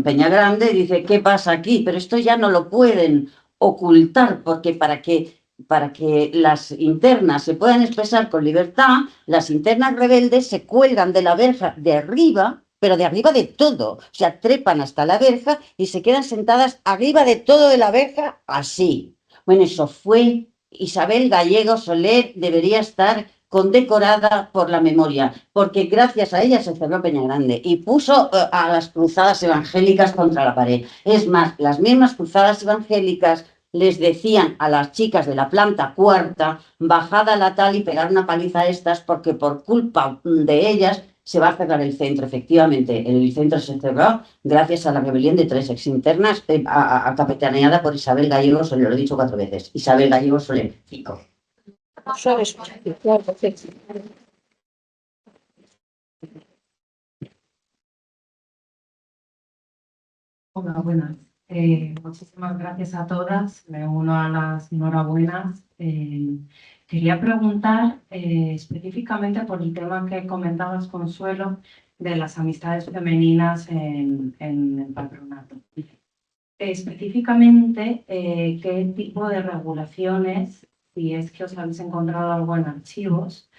Peñagrande y dice, ¿qué pasa aquí? Pero esto ya no lo pueden ocultar, porque para que las internas se puedan expresar con libertad, las internas rebeldes se cuelgan de la verja de arriba, pero de arriba de todo. O sea, trepan hasta la verja y se quedan sentadas arriba de todo de la verja, así. Bueno, eso fue Isabel Gallego Soler, debería estar condecorada por la memoria, porque gracias a ella se cerró Peñagrande y puso a las cruzadas evangélicas contra la pared. Es más, las mismas cruzadas evangélicas les decían a las chicas de la planta cuarta, bajad a la tal y pegar una paliza a estas, porque por culpa de ellas se va a cerrar el centro. Efectivamente, el centro se cerró gracias a la rebelión de 3 exinternas, capitaneada por Isabel Gallego Soler, lo he dicho 4 veces. Isabel Gallego Soler, 5. Hola, buenas. Muchísimas gracias a todas. Me uno a las enhorabuenas. Quería preguntar específicamente por el tema que comentabas, Consuelo, de las amistades femeninas en el patronato. Específicamente, ¿qué tipo de regulaciones, si es que os habéis encontrado algo en archivos,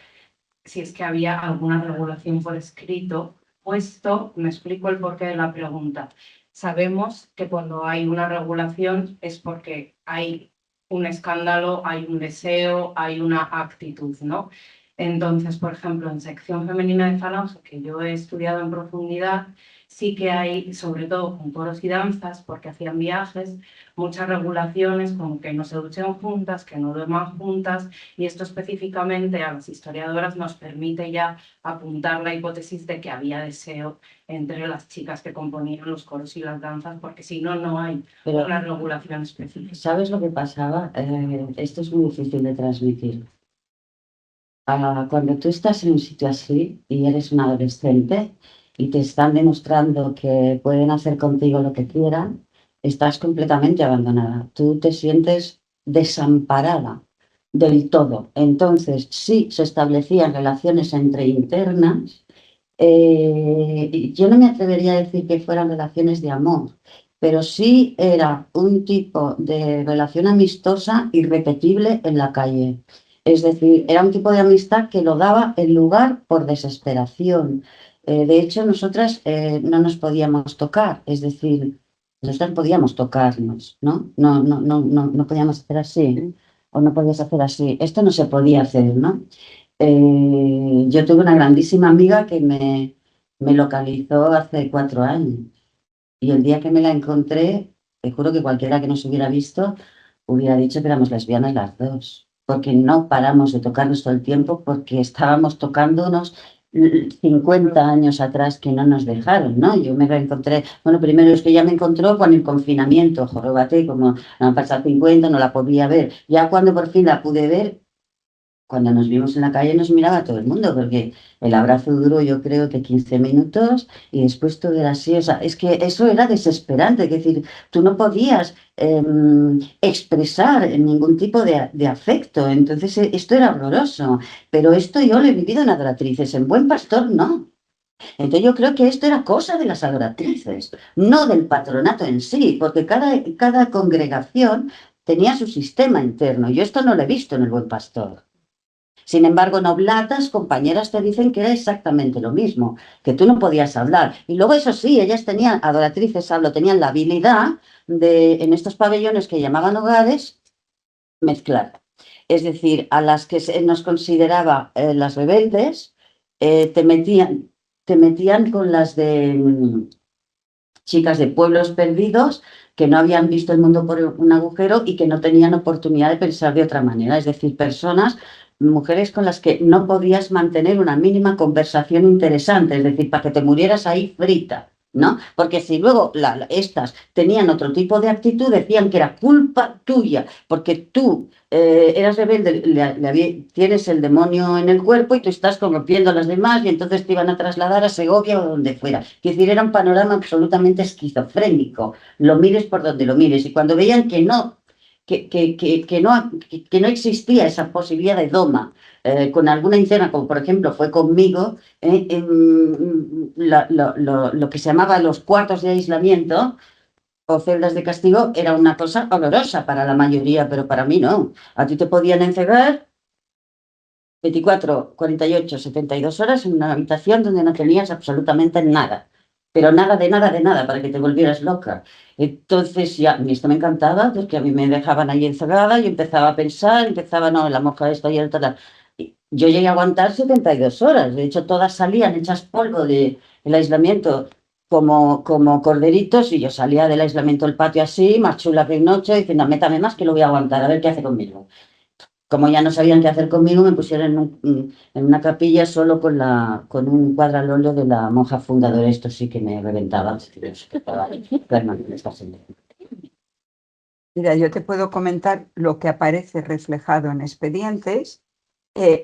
si es que había alguna regulación por escrito, puesto, me explico el porqué de la pregunta. Sabemos que cuando hay una regulación es porque hay un escándalo, hay un deseo, hay una actitud, ¿no? Entonces, por ejemplo, en sección femenina de Falange, que yo he estudiado en profundidad, sí que hay, sobre todo con coros y danzas, porque hacían viajes, muchas regulaciones como que no se duchen juntas, que no duerman juntas, y esto específicamente a las historiadoras nos permite ya apuntar la hipótesis de que había deseo entre las chicas que componían los coros y las danzas, porque si no, no hay una regulación específica. ¿Sabes lo que pasaba? Esto es muy difícil de transmitir. Cuando tú estás en un sitio así y eres un adolescente y te están demostrando que pueden hacer contigo lo que quieran, estás completamente abandonada. Tú te sientes desamparada del todo. Entonces, sí se establecían relaciones entre internas. Yo no me atrevería a decir que fueran relaciones de amor, pero sí era un tipo de relación amistosa irrepetible en la calle. Es decir, era un tipo de amistad que lo daba el lugar por desesperación. De hecho, nosotras no nos podíamos tocar, es decir, nosotras podíamos tocarnos, ¿no? No podíamos hacer así, o no podías hacer así. Esto no se podía hacer, ¿no? Yo tuve una grandísima amiga que me localizó hace 4 años y el día que me la encontré, te juro que cualquiera que nos hubiera visto hubiera dicho que éramos lesbianas las dos, porque no paramos de tocarnos todo el tiempo, porque estábamos tocándonos 50 años atrás que no nos dejaron, ¿no? Yo me reencontré, bueno, primero es que ella me encontró con el confinamiento, jorobate, como han pasado 50, no la podía ver. Ya cuando por fin la pude ver, cuando nos vimos en la calle nos miraba todo el mundo, porque el abrazo duró yo creo que 15 minutos y después todo era así. O sea, es que eso era desesperante, es decir, tú no podías expresar ningún tipo de afecto, entonces esto era horroroso, pero esto yo lo he vivido en adoratrices, en Buen Pastor no. Entonces yo creo que esto era cosa de las adoratrices, no del patronato en sí, porque cada congregación tenía su sistema interno. Yo esto no lo he visto en el Buen Pastor. Sin embargo, en Oblatas, compañeras te dicen que era exactamente lo mismo, que tú no podías hablar. Y luego, eso sí, ellas tenían, adoratrices, hablo, tenían la habilidad de, en estos pabellones que llamaban hogares, mezclar. Es decir, a las que nos consideraba las rebeldes, te metían con las de chicas de pueblos perdidos que no habían visto el mundo por un agujero y que no tenían oportunidad de pensar de otra manera. Es decir, mujeres con las que no podías mantener una mínima conversación interesante, es decir, para que te murieras ahí frita, ¿no? Porque si luego estas tenían otro tipo de actitud, decían que era culpa tuya, porque tú eras rebelde, tienes el demonio en el cuerpo y tú estás corrompiendo a las demás y entonces te iban a trasladar a Segovia o donde fuera. Es decir, era un panorama absolutamente esquizofrénico, lo mires por donde lo mires. Y cuando veían que no existía esa posibilidad de doma con alguna interna, como por ejemplo fue conmigo, lo que se llamaba los cuartos de aislamiento o celdas de castigo era una cosa horrorosa para la mayoría, pero para mí no. A ti te podían encerrar 24, 48, 72 horas en una habitación donde no tenías absolutamente nada. Pero nada de nada de nada, para que te volvieras loca. Entonces, ya, a mí esto me encantaba, porque a mí me dejaban ahí encerrada y empezaba a pensar, no, la monja esta y el tal. Yo llegué a aguantar 72 horas. De hecho, todas salían hechas polvo del aislamiento como corderitos y yo salía del aislamiento del patio así, más chula que noche, diciendo, métame más que lo voy a aguantar, a ver qué hace conmigo. Como ya no sabían qué hacer conmigo, me pusieron en una capilla solo con un cuadro al óleo de la monja fundadora. Esto sí que me reventaba. Mira, yo te puedo comentar lo que aparece reflejado en expedientes.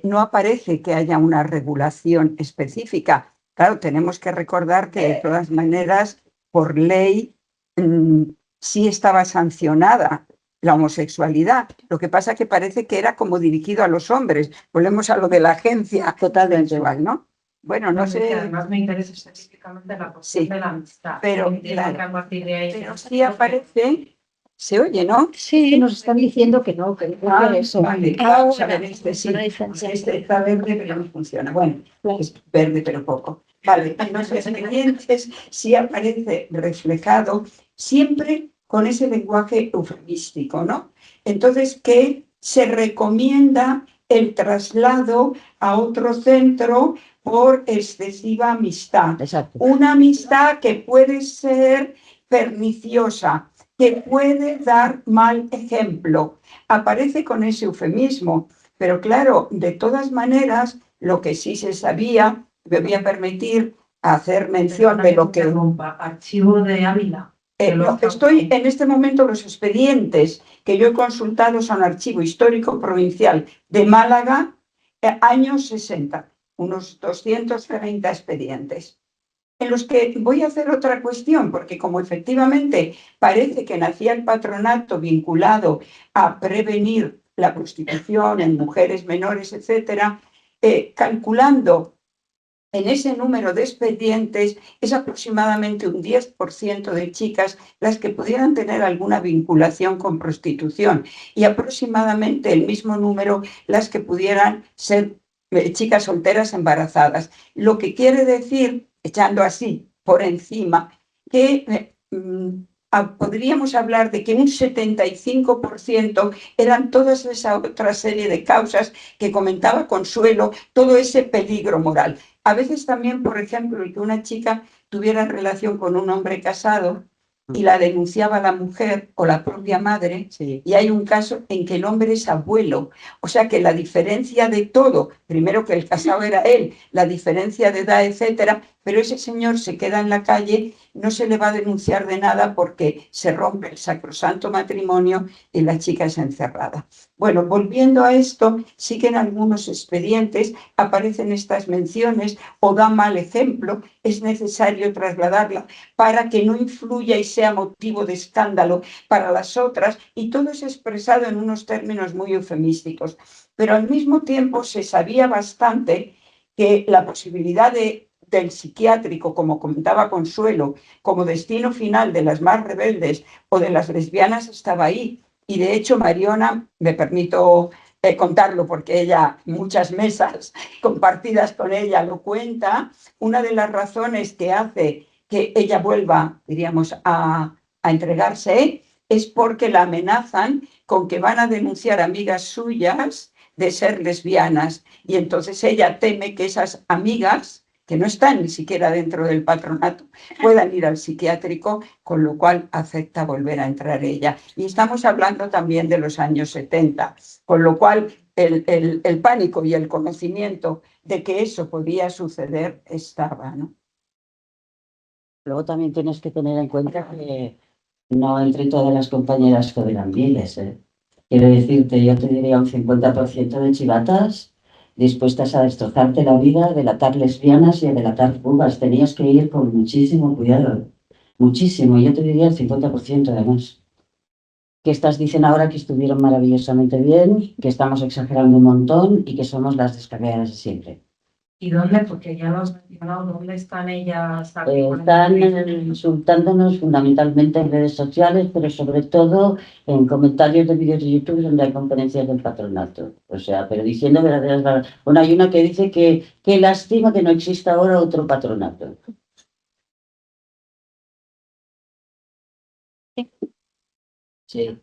No aparece que haya una regulación específica. Claro, tenemos que recordar que de todas maneras, por ley, sí estaba sancionada la homosexualidad. Lo que pasa que parece que era como dirigido a los hombres. Volvemos a lo de la agencia sexual, ¿no? Bueno, no sé. Además me interesa específicamente la cuestión de la amistad. Pero, Entiendo que a partir de ahí pero sí aparece. Se oye, ¿no? Sí, nos están diciendo que no, que eso. Vale. Vamos a ver, sí. Este está verde, pero no funciona. Bueno, es verde, pero poco. Vale, en los expedientes sí aparece reflejado siempre con ese lenguaje eufemístico, ¿no? Entonces, que se recomienda el traslado a otro centro por excesiva amistad. Exacto. Una amistad que puede ser perniciosa, que puede dar mal ejemplo. Aparece con ese eufemismo, pero claro, de todas maneras, lo que sí se sabía, me voy a permitir hacer mención de lo que... Archivo de Ávila. No, estoy en este momento, los expedientes que yo he consultado son Archivo Histórico Provincial de Málaga, años 60, unos 230 expedientes. En los que voy a hacer otra cuestión, porque como efectivamente parece que nacía el patronato vinculado a prevenir la prostitución en mujeres menores, etcétera, calculando en ese número de expedientes es aproximadamente un 10% de chicas las que pudieran tener alguna vinculación con prostitución y aproximadamente el mismo número las que pudieran ser chicas solteras embarazadas. Lo que quiere decir, echando así por encima, que podríamos hablar de que un 75% eran toda esa otra serie de causas que comentaba Consuelo, todo ese peligro moral. A veces también, por ejemplo, el que una chica tuviera relación con un hombre casado y la denunciaba la mujer o la propia madre, Sí. y hay un caso en que el hombre es abuelo, o sea que la diferencia de todo, primero que el casado era él, la diferencia de edad, etcétera, pero ese señor se queda en la calle, no se le va a denunciar de nada porque se rompe el sacrosanto matrimonio y la chica es encerrada. Bueno, volviendo a esto, sí que en algunos expedientes aparecen estas menciones o da mal ejemplo, es necesario trasladarla para que no influya y sea motivo de escándalo para las otras, y todo es expresado en unos términos muy eufemísticos. Pero al mismo tiempo se sabía bastante que la posibilidad del psiquiátrico, como comentaba Consuelo, como destino final de las más rebeldes o de las lesbianas estaba ahí. Y de hecho, Mariona, me permito contarlo porque ella, muchas mesas compartidas con ella lo cuenta, una de las razones que hace que ella vuelva, diríamos, a entregarse es porque la amenazan con que van a denunciar amigas suyas de ser lesbianas. Y entonces ella teme que esas amigas, que no están ni siquiera dentro del patronato, puedan ir al psiquiátrico, con lo cual acepta volver a entrar ella. Y estamos hablando también de los años 70, con lo cual el pánico y el conocimiento de que eso podía suceder estaba, ¿no? Luego también tienes que tener en cuenta que no entre todas las compañeras juvenil, ¿eh? Quiero decirte, yo te diría un 50% de chivatas dispuestas a destrozarte la vida, a delatar lesbianas y a delatar fugas. Tenías que ir con muchísimo cuidado, muchísimo. Yo te diría el 50% además. Que estas dicen ahora que estuvieron maravillosamente bien, que estamos exagerando un montón y que somos las descarriadas de siempre. ¿Y dónde? Porque ya lo has mencionado, ¿dónde están ellas? Están insultándonos fundamentalmente en redes sociales, pero sobre todo en comentarios de vídeos de YouTube donde hay conferencias del patronato. O sea, pero diciendo verdaderas verdades. Bueno, hay una que dice que qué lástima que no exista ahora otro patronato. Sí.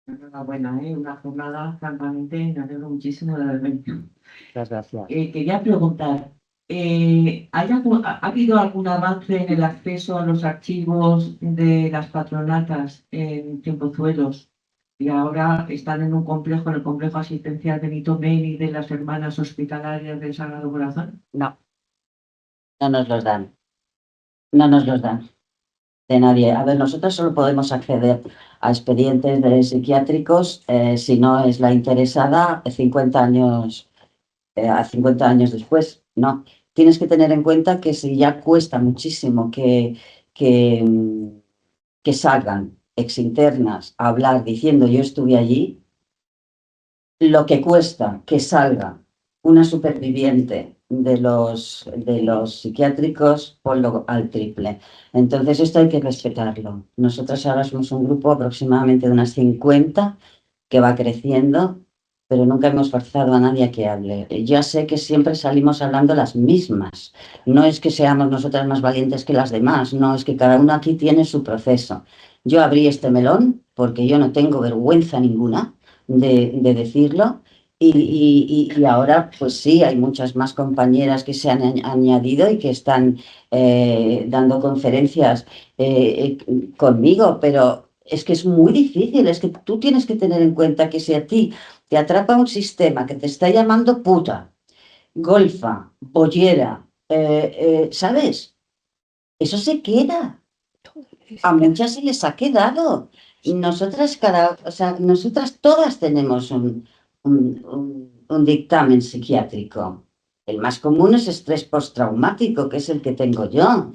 Enhorabuena, una jornada francamente, me alegro muchísimo de haber venido. Muchas gracias. Quería preguntar, ¿ha habido algún avance en el acceso a los archivos de las patronatas en Tiempozuelos? Y ahora están en un complejo, en el complejo asistencial Benito Meni de las Hermanas Hospitalarias del Sagrado Corazón. No, no nos los dan. No nos los dan. De nadie. A ver, nosotros solo podemos acceder a expedientes de psiquiátricos si no es la interesada 50 años, a 50 años después. No. Tienes que tener en cuenta que si ya cuesta muchísimo que salgan exinternas a hablar diciendo yo estuve allí, lo que cuesta que salga una superviviente de los psiquiátricos, ponlo al triple. Entonces esto hay que respetarlo. Nosotros ahora somos un grupo aproximadamente de unas 50 que va creciendo, pero nunca hemos forzado a nadie a que hable. Ya sé que siempre salimos hablando las mismas. No es que seamos nosotras más valientes que las demás, no, es que cada uno aquí tiene su proceso. Yo abrí este melón porque yo no tengo vergüenza ninguna de decirlo. Y ahora, pues sí, hay muchas más compañeras que se han añadido y que están dando conferencias conmigo, pero es que es muy difícil, es que tú tienes que tener en cuenta que si a ti te atrapa un sistema que te está llamando puta, golfa, bollera, ¿sabes? Eso se queda. A muchas se les ha quedado. Y nosotras nosotras todas tenemos un dictamen psiquiátrico. El más común es estrés postraumático, que es el que tengo yo.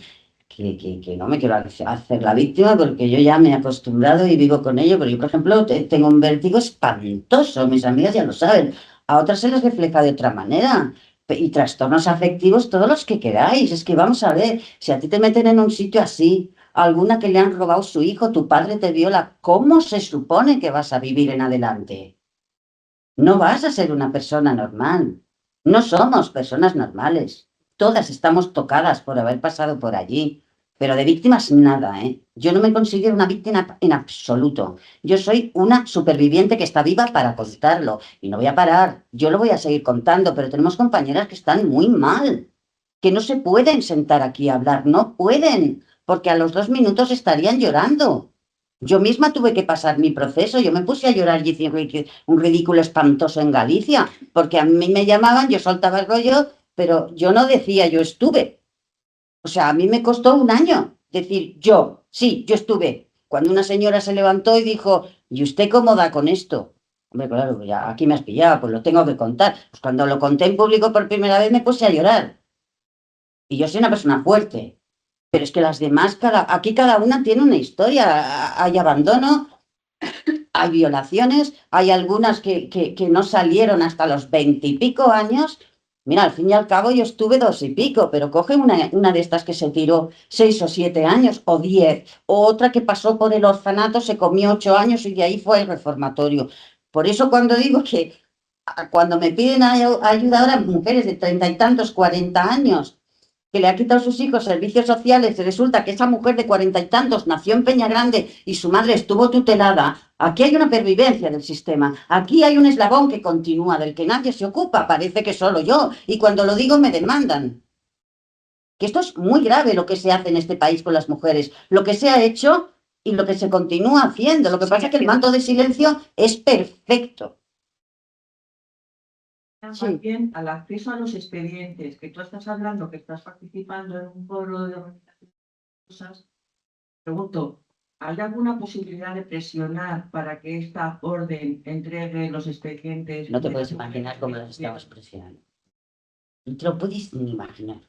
Que no me quiero hacer la víctima porque yo ya me he acostumbrado y vivo con ello. Pero yo, por ejemplo, tengo un vértigo espantoso. Mis amigas ya lo saben. A otras se les refleja de otra manera. Y trastornos afectivos, todos los que queráis. Es que vamos a ver, si a ti te meten en un sitio así, alguna que le han robado su hijo, tu padre te viola, ¿cómo se supone que vas a vivir en adelante? No vas a ser una persona normal. No somos personas normales. Todas estamos tocadas por haber pasado por allí. Pero de víctimas nada, ¿eh? Yo no me considero una víctima en absoluto. Yo soy una superviviente que está viva para contarlo. Y no voy a parar. Yo lo voy a seguir contando, pero tenemos compañeras que están muy mal. Que no se pueden sentar aquí a hablar. No pueden. Porque a los 2 minutos estarían llorando. Yo misma tuve que pasar mi proceso. Yo me puse a llorar y hice un ridículo espantoso en Galicia. Porque a mí me llamaban, yo soltaba el rollo, pero yo no decía yo estuve. O sea, a mí me costó un año decir yo, sí, yo estuve. Cuando una señora se levantó y dijo, ¿y usted cómo da con esto? Hombre, claro, ya aquí me has pillado, pues lo tengo que contar. Pues cuando lo conté en público por primera vez me puse a llorar. Y yo soy una persona fuerte. Pero es que las demás, aquí cada una tiene una historia. Hay abandono, hay violaciones, hay algunas que no salieron hasta los 20 y pico años. Mira, al fin y al cabo yo estuve 2 y pico, pero coge una de estas que se tiró 6 o 7 años o 10, o otra que pasó por el orfanato, se comió 8 años y de ahí fue el reformatorio. Por eso cuando digo que cuando me piden ayuda ahora mujeres de 30 y tantos, 40 años, que le ha quitado sus hijos servicios sociales, y resulta que esa mujer de 40 y tantos nació en Peñagrande y su madre estuvo tutelada. Aquí hay una pervivencia del sistema, aquí hay un eslabón que continúa, del que nadie se ocupa, parece que solo yo, y cuando lo digo me demandan. Que esto es muy grave lo que se hace en este país con las mujeres, lo que se ha hecho y lo que se continúa haciendo. Lo que pasa es que el manto de silencio es perfecto. También al acceso a los expedientes, que tú estás hablando, que estás participando en un foro de organización de cosas, pregunto, ¿hay alguna posibilidad de presionar para que esta orden entregue los expedientes? No te puedes imaginar cómo las estamos presionando. No te lo puedes ni imaginar.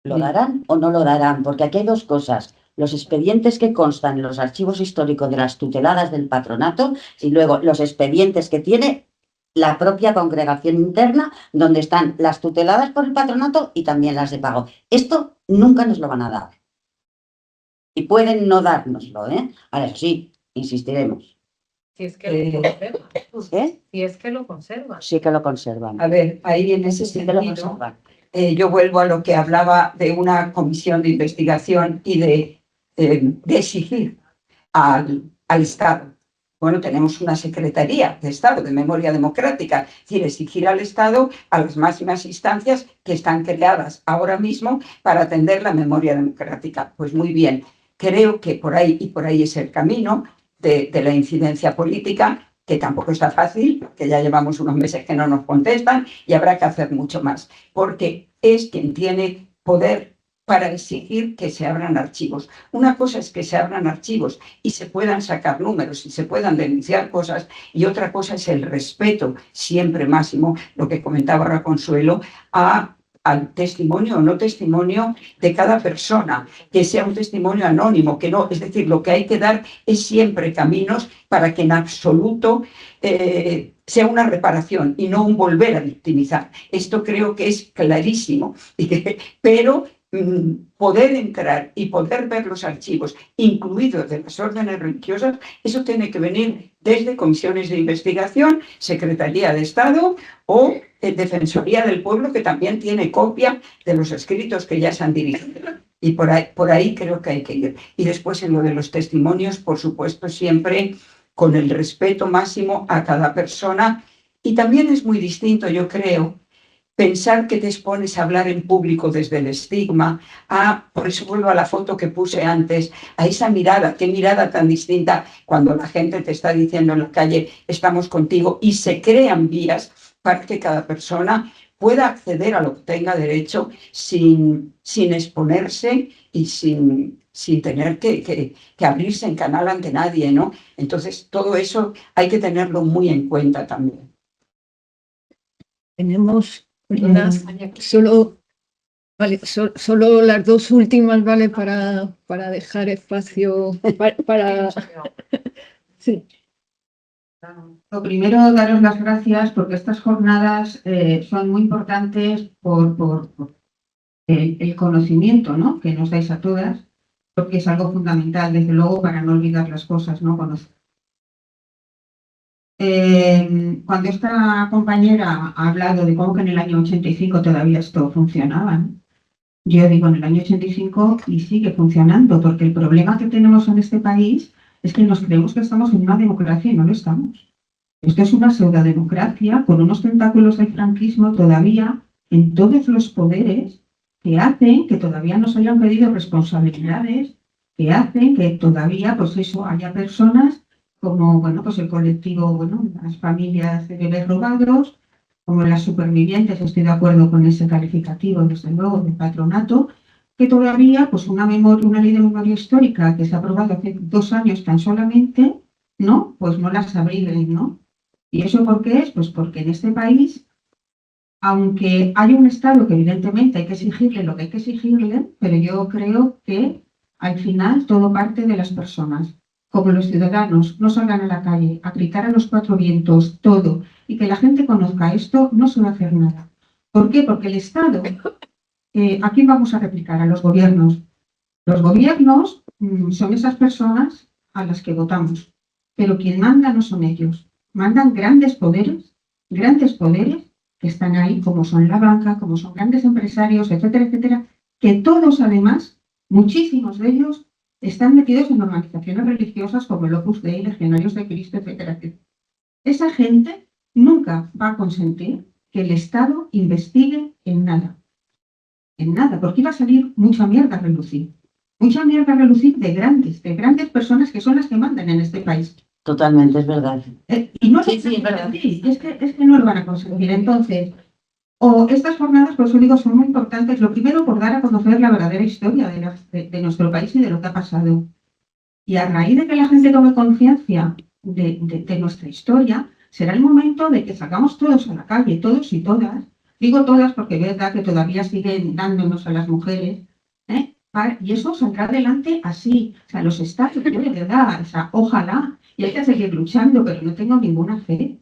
¿Lo darán o no lo darán? Porque aquí hay 2 cosas. Los expedientes que constan en los archivos históricos de las tuteladas del patronato y luego los expedientes que tiene la propia congregación interna, donde están las tuteladas por el patronato y también las de pago. Esto nunca nos lo van a dar. Y pueden no dárnoslo, ¿eh? Ahora sí, insistiremos. Si es que lo conservan. ¿Eh? Si es que lo conservan. Sí que lo conservan. A ver, ahí en ese Sí que lo sentido, conservan. yo vuelvo a lo que hablaba de una comisión de investigación y de exigir al Estado. Bueno, tenemos una Secretaría de Estado de Memoria Democrática, es decir, exigir al Estado a las máximas instancias que están creadas ahora mismo para atender la memoria democrática. Pues muy bien, creo que por ahí es el camino de la incidencia política, que tampoco está fácil, que ya llevamos unos meses que no nos contestan y habrá que hacer mucho más, porque es quien tiene poder para exigir que se abran archivos. Una cosa es que se abran archivos y se puedan sacar números y se puedan denunciar cosas, y otra cosa es el respeto siempre máximo, lo que comentaba ahora Consuelo, al testimonio o no testimonio de cada persona, que sea un testimonio anónimo, que no, es decir, lo que hay que dar es siempre caminos para que en absoluto sea una reparación y no un volver a victimizar. Esto creo que es clarísimo, pero poder entrar y poder ver los archivos, incluidos de las órdenes religiosas, eso tiene que venir desde comisiones de investigación, Secretaría de Estado o Defensoría del Pueblo, que también tiene copia de los escritos que ya se han dirigido. Y por ahí creo que hay que ir. Y después en lo de los testimonios, por supuesto, siempre con el respeto máximo a cada persona. Y también es muy distinto, yo creo, pensar que te expones a hablar en público desde el estigma, por eso vuelvo a la foto que puse antes, a esa mirada, qué mirada tan distinta cuando la gente te está diciendo en la calle, estamos contigo, y se crean vías para que cada persona pueda acceder a lo que tenga derecho sin exponerse y sin tener que abrirse en canal ante nadie, ¿no? Entonces, todo eso hay que tenerlo muy en cuenta también. Tenemos solo las 2 últimas, ¿vale? Para dejar espacio para... Sí. Lo primero, daros las gracias porque estas jornadas son muy importantes por el conocimiento, ¿no?, que nos dais a todas, porque es algo fundamental, desde luego, para no olvidar las cosas, ¿no? Conocer. Cuando esta compañera ha hablado de cómo que en el año 85 todavía esto funcionaba, ¿no? Yo digo en el año 85 y sigue funcionando, porque el problema que tenemos en este país es que nos creemos que estamos en una democracia y no lo estamos. Esto es una pseudodemocracia con unos tentáculos del franquismo todavía en todos los poderes, que hacen que todavía nos hayan pedido responsabilidades, que hacen que todavía, pues eso, haya personas como, bueno, pues el colectivo, bueno, las familias de bebés robados, como las supervivientes, estoy de acuerdo con ese calificativo, desde luego, de patronato, que todavía, pues una ley de memoria histórica que se ha aprobado hace 2 años tan solamente, ¿no?, pues no las abrilen, ¿no? ¿Y eso por qué es? Pues porque en este país, aunque hay un Estado que evidentemente hay que exigirle lo que hay que exigirle, pero yo creo que al final todo parte de las personas. Como los ciudadanos no salgan a la calle a gritar a los 4 vientos todo y que la gente conozca esto, no se va a hacer nada. ¿Por qué? Porque el Estado, ¿a quién vamos a replicar? A los gobiernos. Los gobiernos son esas personas a las que votamos, pero quien manda no son ellos. Mandan grandes poderes que están ahí, como son la banca, como son grandes empresarios, etcétera, etcétera, que todos además, muchísimos de ellos, están metidos en organizaciones religiosas como el Opus Dei, Legionarios de Cristo, etcétera, etcétera. Esa gente nunca va a consentir que el Estado investigue en nada, porque iba a salir mucha mierda a relucir. Mucha mierda a relucir de grandes personas que son las que mandan en este país. Totalmente, es verdad. Y no Sí, es verdad. es que no lo van a conseguir. Entonces, estas jornadas, por eso digo, son muy importantes. Lo primero, por dar a conocer la verdadera historia de nuestro país y de lo que ha pasado. Y a raíz de que la gente tome conciencia de nuestra historia, será el momento de que salgamos todos a la calle, todos y todas. Digo todas porque es verdad que todavía siguen dándonos a las mujeres, ¿eh? Y eso saldrá adelante así. O sea, los estados, yo de verdad, o sea, ojalá, y hay que seguir luchando, pero no tengo ninguna fe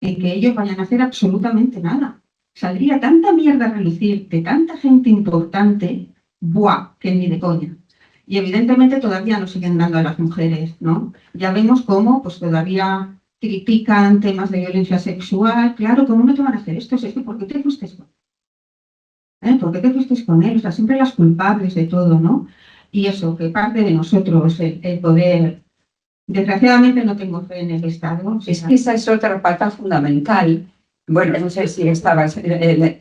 en que ellos vayan a hacer absolutamente nada. Saldría tanta mierda a relucir de tanta gente importante, ¡buah!, que ni de coña. Y evidentemente todavía nos siguen dando a las mujeres, ¿no? Ya vemos cómo pues todavía critican temas de violencia sexual. Claro, ¿cómo no te van a hacer esto? Es que ¿por qué te fuiste con él? ¿Por qué te fuiste con él? O sea, siempre las culpables de todo, ¿no? Y eso, que parte de nosotros el poder. Desgraciadamente no tengo fe en el Estado. Es que esa es otra pata fundamental. Bueno, no sé si estabas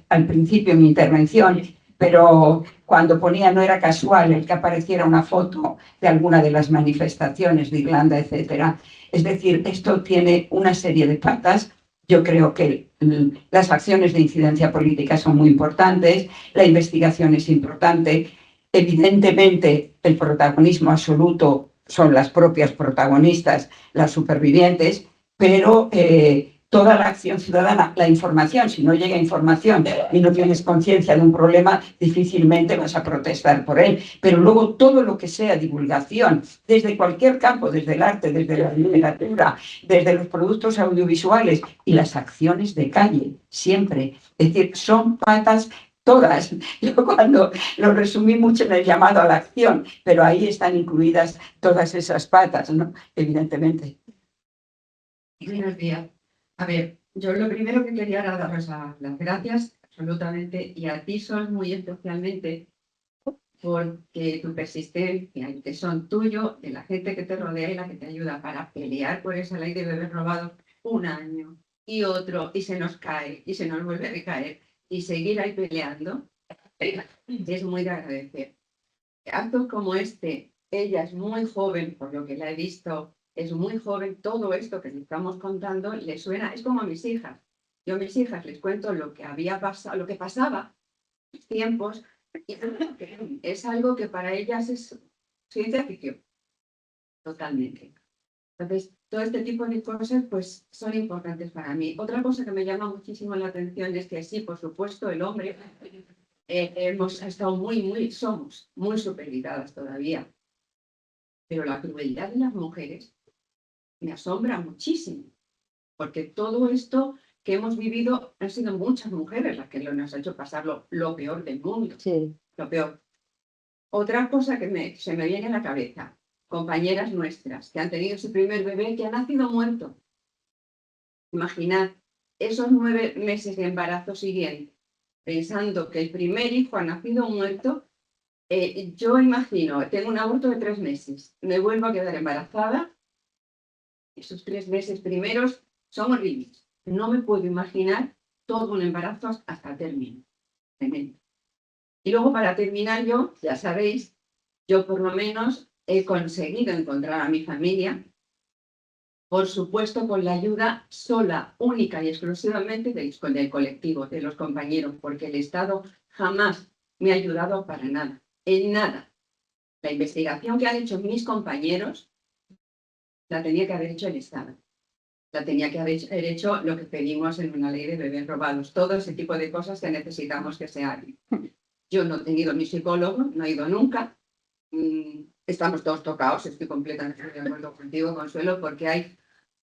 al principio en mi intervención, pero cuando ponía no era casual el que apareciera una foto de alguna de las manifestaciones de Irlanda, etcétera. Es decir, esto tiene una serie de patas. Yo creo que las acciones de incidencia política son muy importantes, la investigación es importante. Evidentemente, el protagonismo absoluto son las propias protagonistas, las supervivientes, pero toda la acción ciudadana, la información, si no llega información y no tienes conciencia de un problema, difícilmente vas a protestar por él. Pero luego todo lo que sea divulgación, desde cualquier campo, desde el arte, desde la literatura, desde los productos audiovisuales y las acciones de calle, siempre. Es decir, son patas todas. Yo cuando lo resumí mucho en el llamado a la acción, pero ahí están incluidas todas esas patas, ¿no? Evidentemente. Buenos días. A ver, yo lo primero que quería era daros las gracias, absolutamente, y a ti, Sol, muy especialmente, porque tu persistencia y que son tuyo, de la gente que te rodea y la que te ayuda para pelear por esa ley de bebés robados un año y otro, y se nos cae, y se nos vuelve a caer, y seguir ahí peleando, es muy de agradecer. Actos como este, ella es muy joven, por lo que la he visto, es muy joven, todo esto que le estamos contando le suena, es como a mis hijas. Yo a mis hijas les cuento lo que había pasado, lo que pasaba en tiempos, y es algo que para ellas es ciencia ficción, totalmente. Entonces, todo este tipo de cosas pues son importantes para mí. Otra cosa que me llama muchísimo la atención es que sí, por supuesto, el hombre hemos estado somos muy supeditadas todavía, pero la crueldad de las mujeres me asombra muchísimo, porque todo esto que hemos vivido han sido muchas mujeres las que nos ha hecho pasar lo peor del mundo, Sí. lo peor. Otra cosa que se me viene a la cabeza, compañeras nuestras que han tenido su primer bebé que ha nacido muerto. Imaginad esos 9 meses de embarazo siguiente, pensando que el primer hijo ha nacido muerto. Yo imagino, tengo un aborto de 3 meses, me vuelvo a quedar embarazada, esos 3 meses primeros son horribles. No me puedo imaginar todo un embarazo hasta el término. Tremendo. Y luego para terminar yo, ya sabéis, yo por lo menos he conseguido encontrar a mi familia, por supuesto con la ayuda sola, única y exclusivamente del colectivo, de los compañeros, porque el Estado jamás me ha ayudado para nada, en nada. La investigación que han hecho mis compañeros la tenía que haber hecho el Estado. La tenía que haber hecho lo que pedimos en una ley de bebés robados. Todo ese tipo de cosas que necesitamos que se hagan. Yo no he tenido ni psicólogo, no he ido nunca. Estamos todos tocados, estoy completamente de acuerdo contigo, Consuelo, porque hay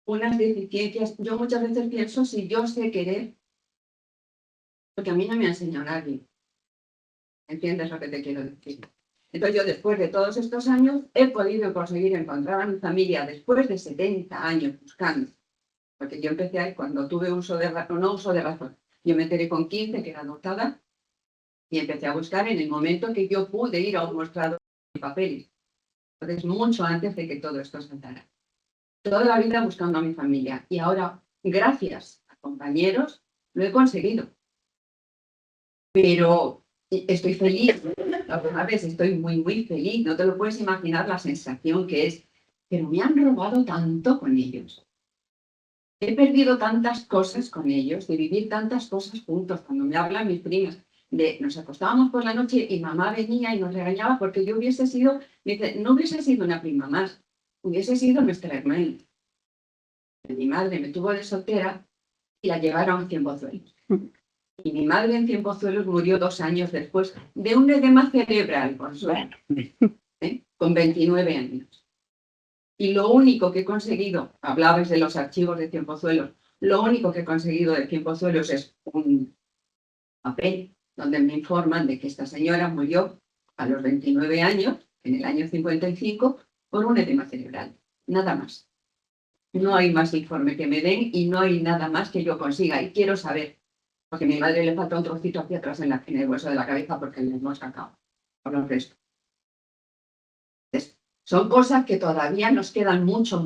unas deficiencias. Yo muchas veces pienso, si yo sé querer, porque a mí no me ha enseñado nadie. ¿Entiendes lo que te quiero decir? Entonces yo después de todos estos años he podido conseguir encontrar a mi familia después de 70 años buscando. Porque yo empecé ahí cuando tuve uso de razón, no uso de razón. Yo me enteré con 15 que era adoptada y empecé a buscar en el momento que yo pude ir a un mostrador de papeles. Entonces mucho antes de que todo esto saltara. Toda la vida buscando a mi familia y ahora, gracias a compañeros, lo he conseguido. Pero estoy feliz, alguna vez estoy muy feliz, no te lo puedes imaginar la sensación que es, pero me han robado tanto con ellos. He perdido tantas cosas con ellos, de vivir tantas cosas juntos. Cuando me hablan mis primas, nos acostábamos por la noche y mamá venía y nos regañaba porque yo hubiese sido, me dice, no hubiese sido una prima más, hubiese sido nuestra hermana. Mi madre me tuvo de soltera y la llevaron a Cienpozuelos. Y mi madre en Cienpozuelos murió 2 años después de un edema cerebral, con 29 años. Y lo único que he conseguido, hablabais de los archivos de Cienpozuelos, lo único que he conseguido de Cienpozuelos es un papel donde me informan de que esta señora murió a los 29 años, en el año 55, por un edema cerebral. Nada más. No hay más informe que me den y no hay nada más que yo consiga. Y quiero saber, porque a mi madre le falta un trocito hacia atrás en el hueso de la cabeza porque le hemos sacado por los restos. Son cosas que todavía nos quedan mucho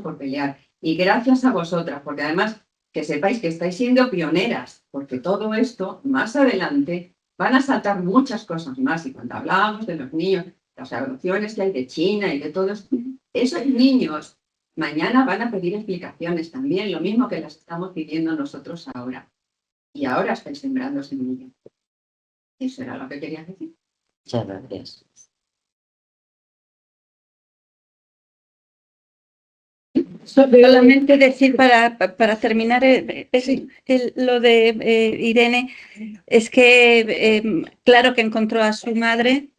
por pelear. Y gracias a vosotras, porque además que sepáis que estáis siendo pioneras, porque todo esto, más adelante, van a saltar muchas cosas más. Y cuando hablábamos de los niños, las adopciones que hay de China y de todos, esos niños mañana van a pedir explicaciones también, lo mismo que las estamos pidiendo nosotros ahora. Y ahora estáis sembrando semillas. Eso era lo que quería decir. Muchas gracias. Solamente decir para terminar lo de Irene, es que claro que encontró a su madre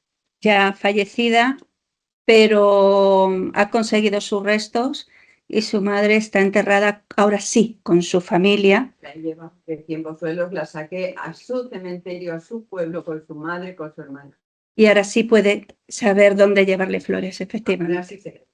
ya fallecida, pero ha conseguido sus restos y su madre está enterrada ahora sí con su familia. La lleva de Cienpozuelos, la saqué a su cementerio, a su pueblo, con su madre, con su hermana. Y ahora sí puede saber dónde llevarle flores, efectivamente. Ahora sí se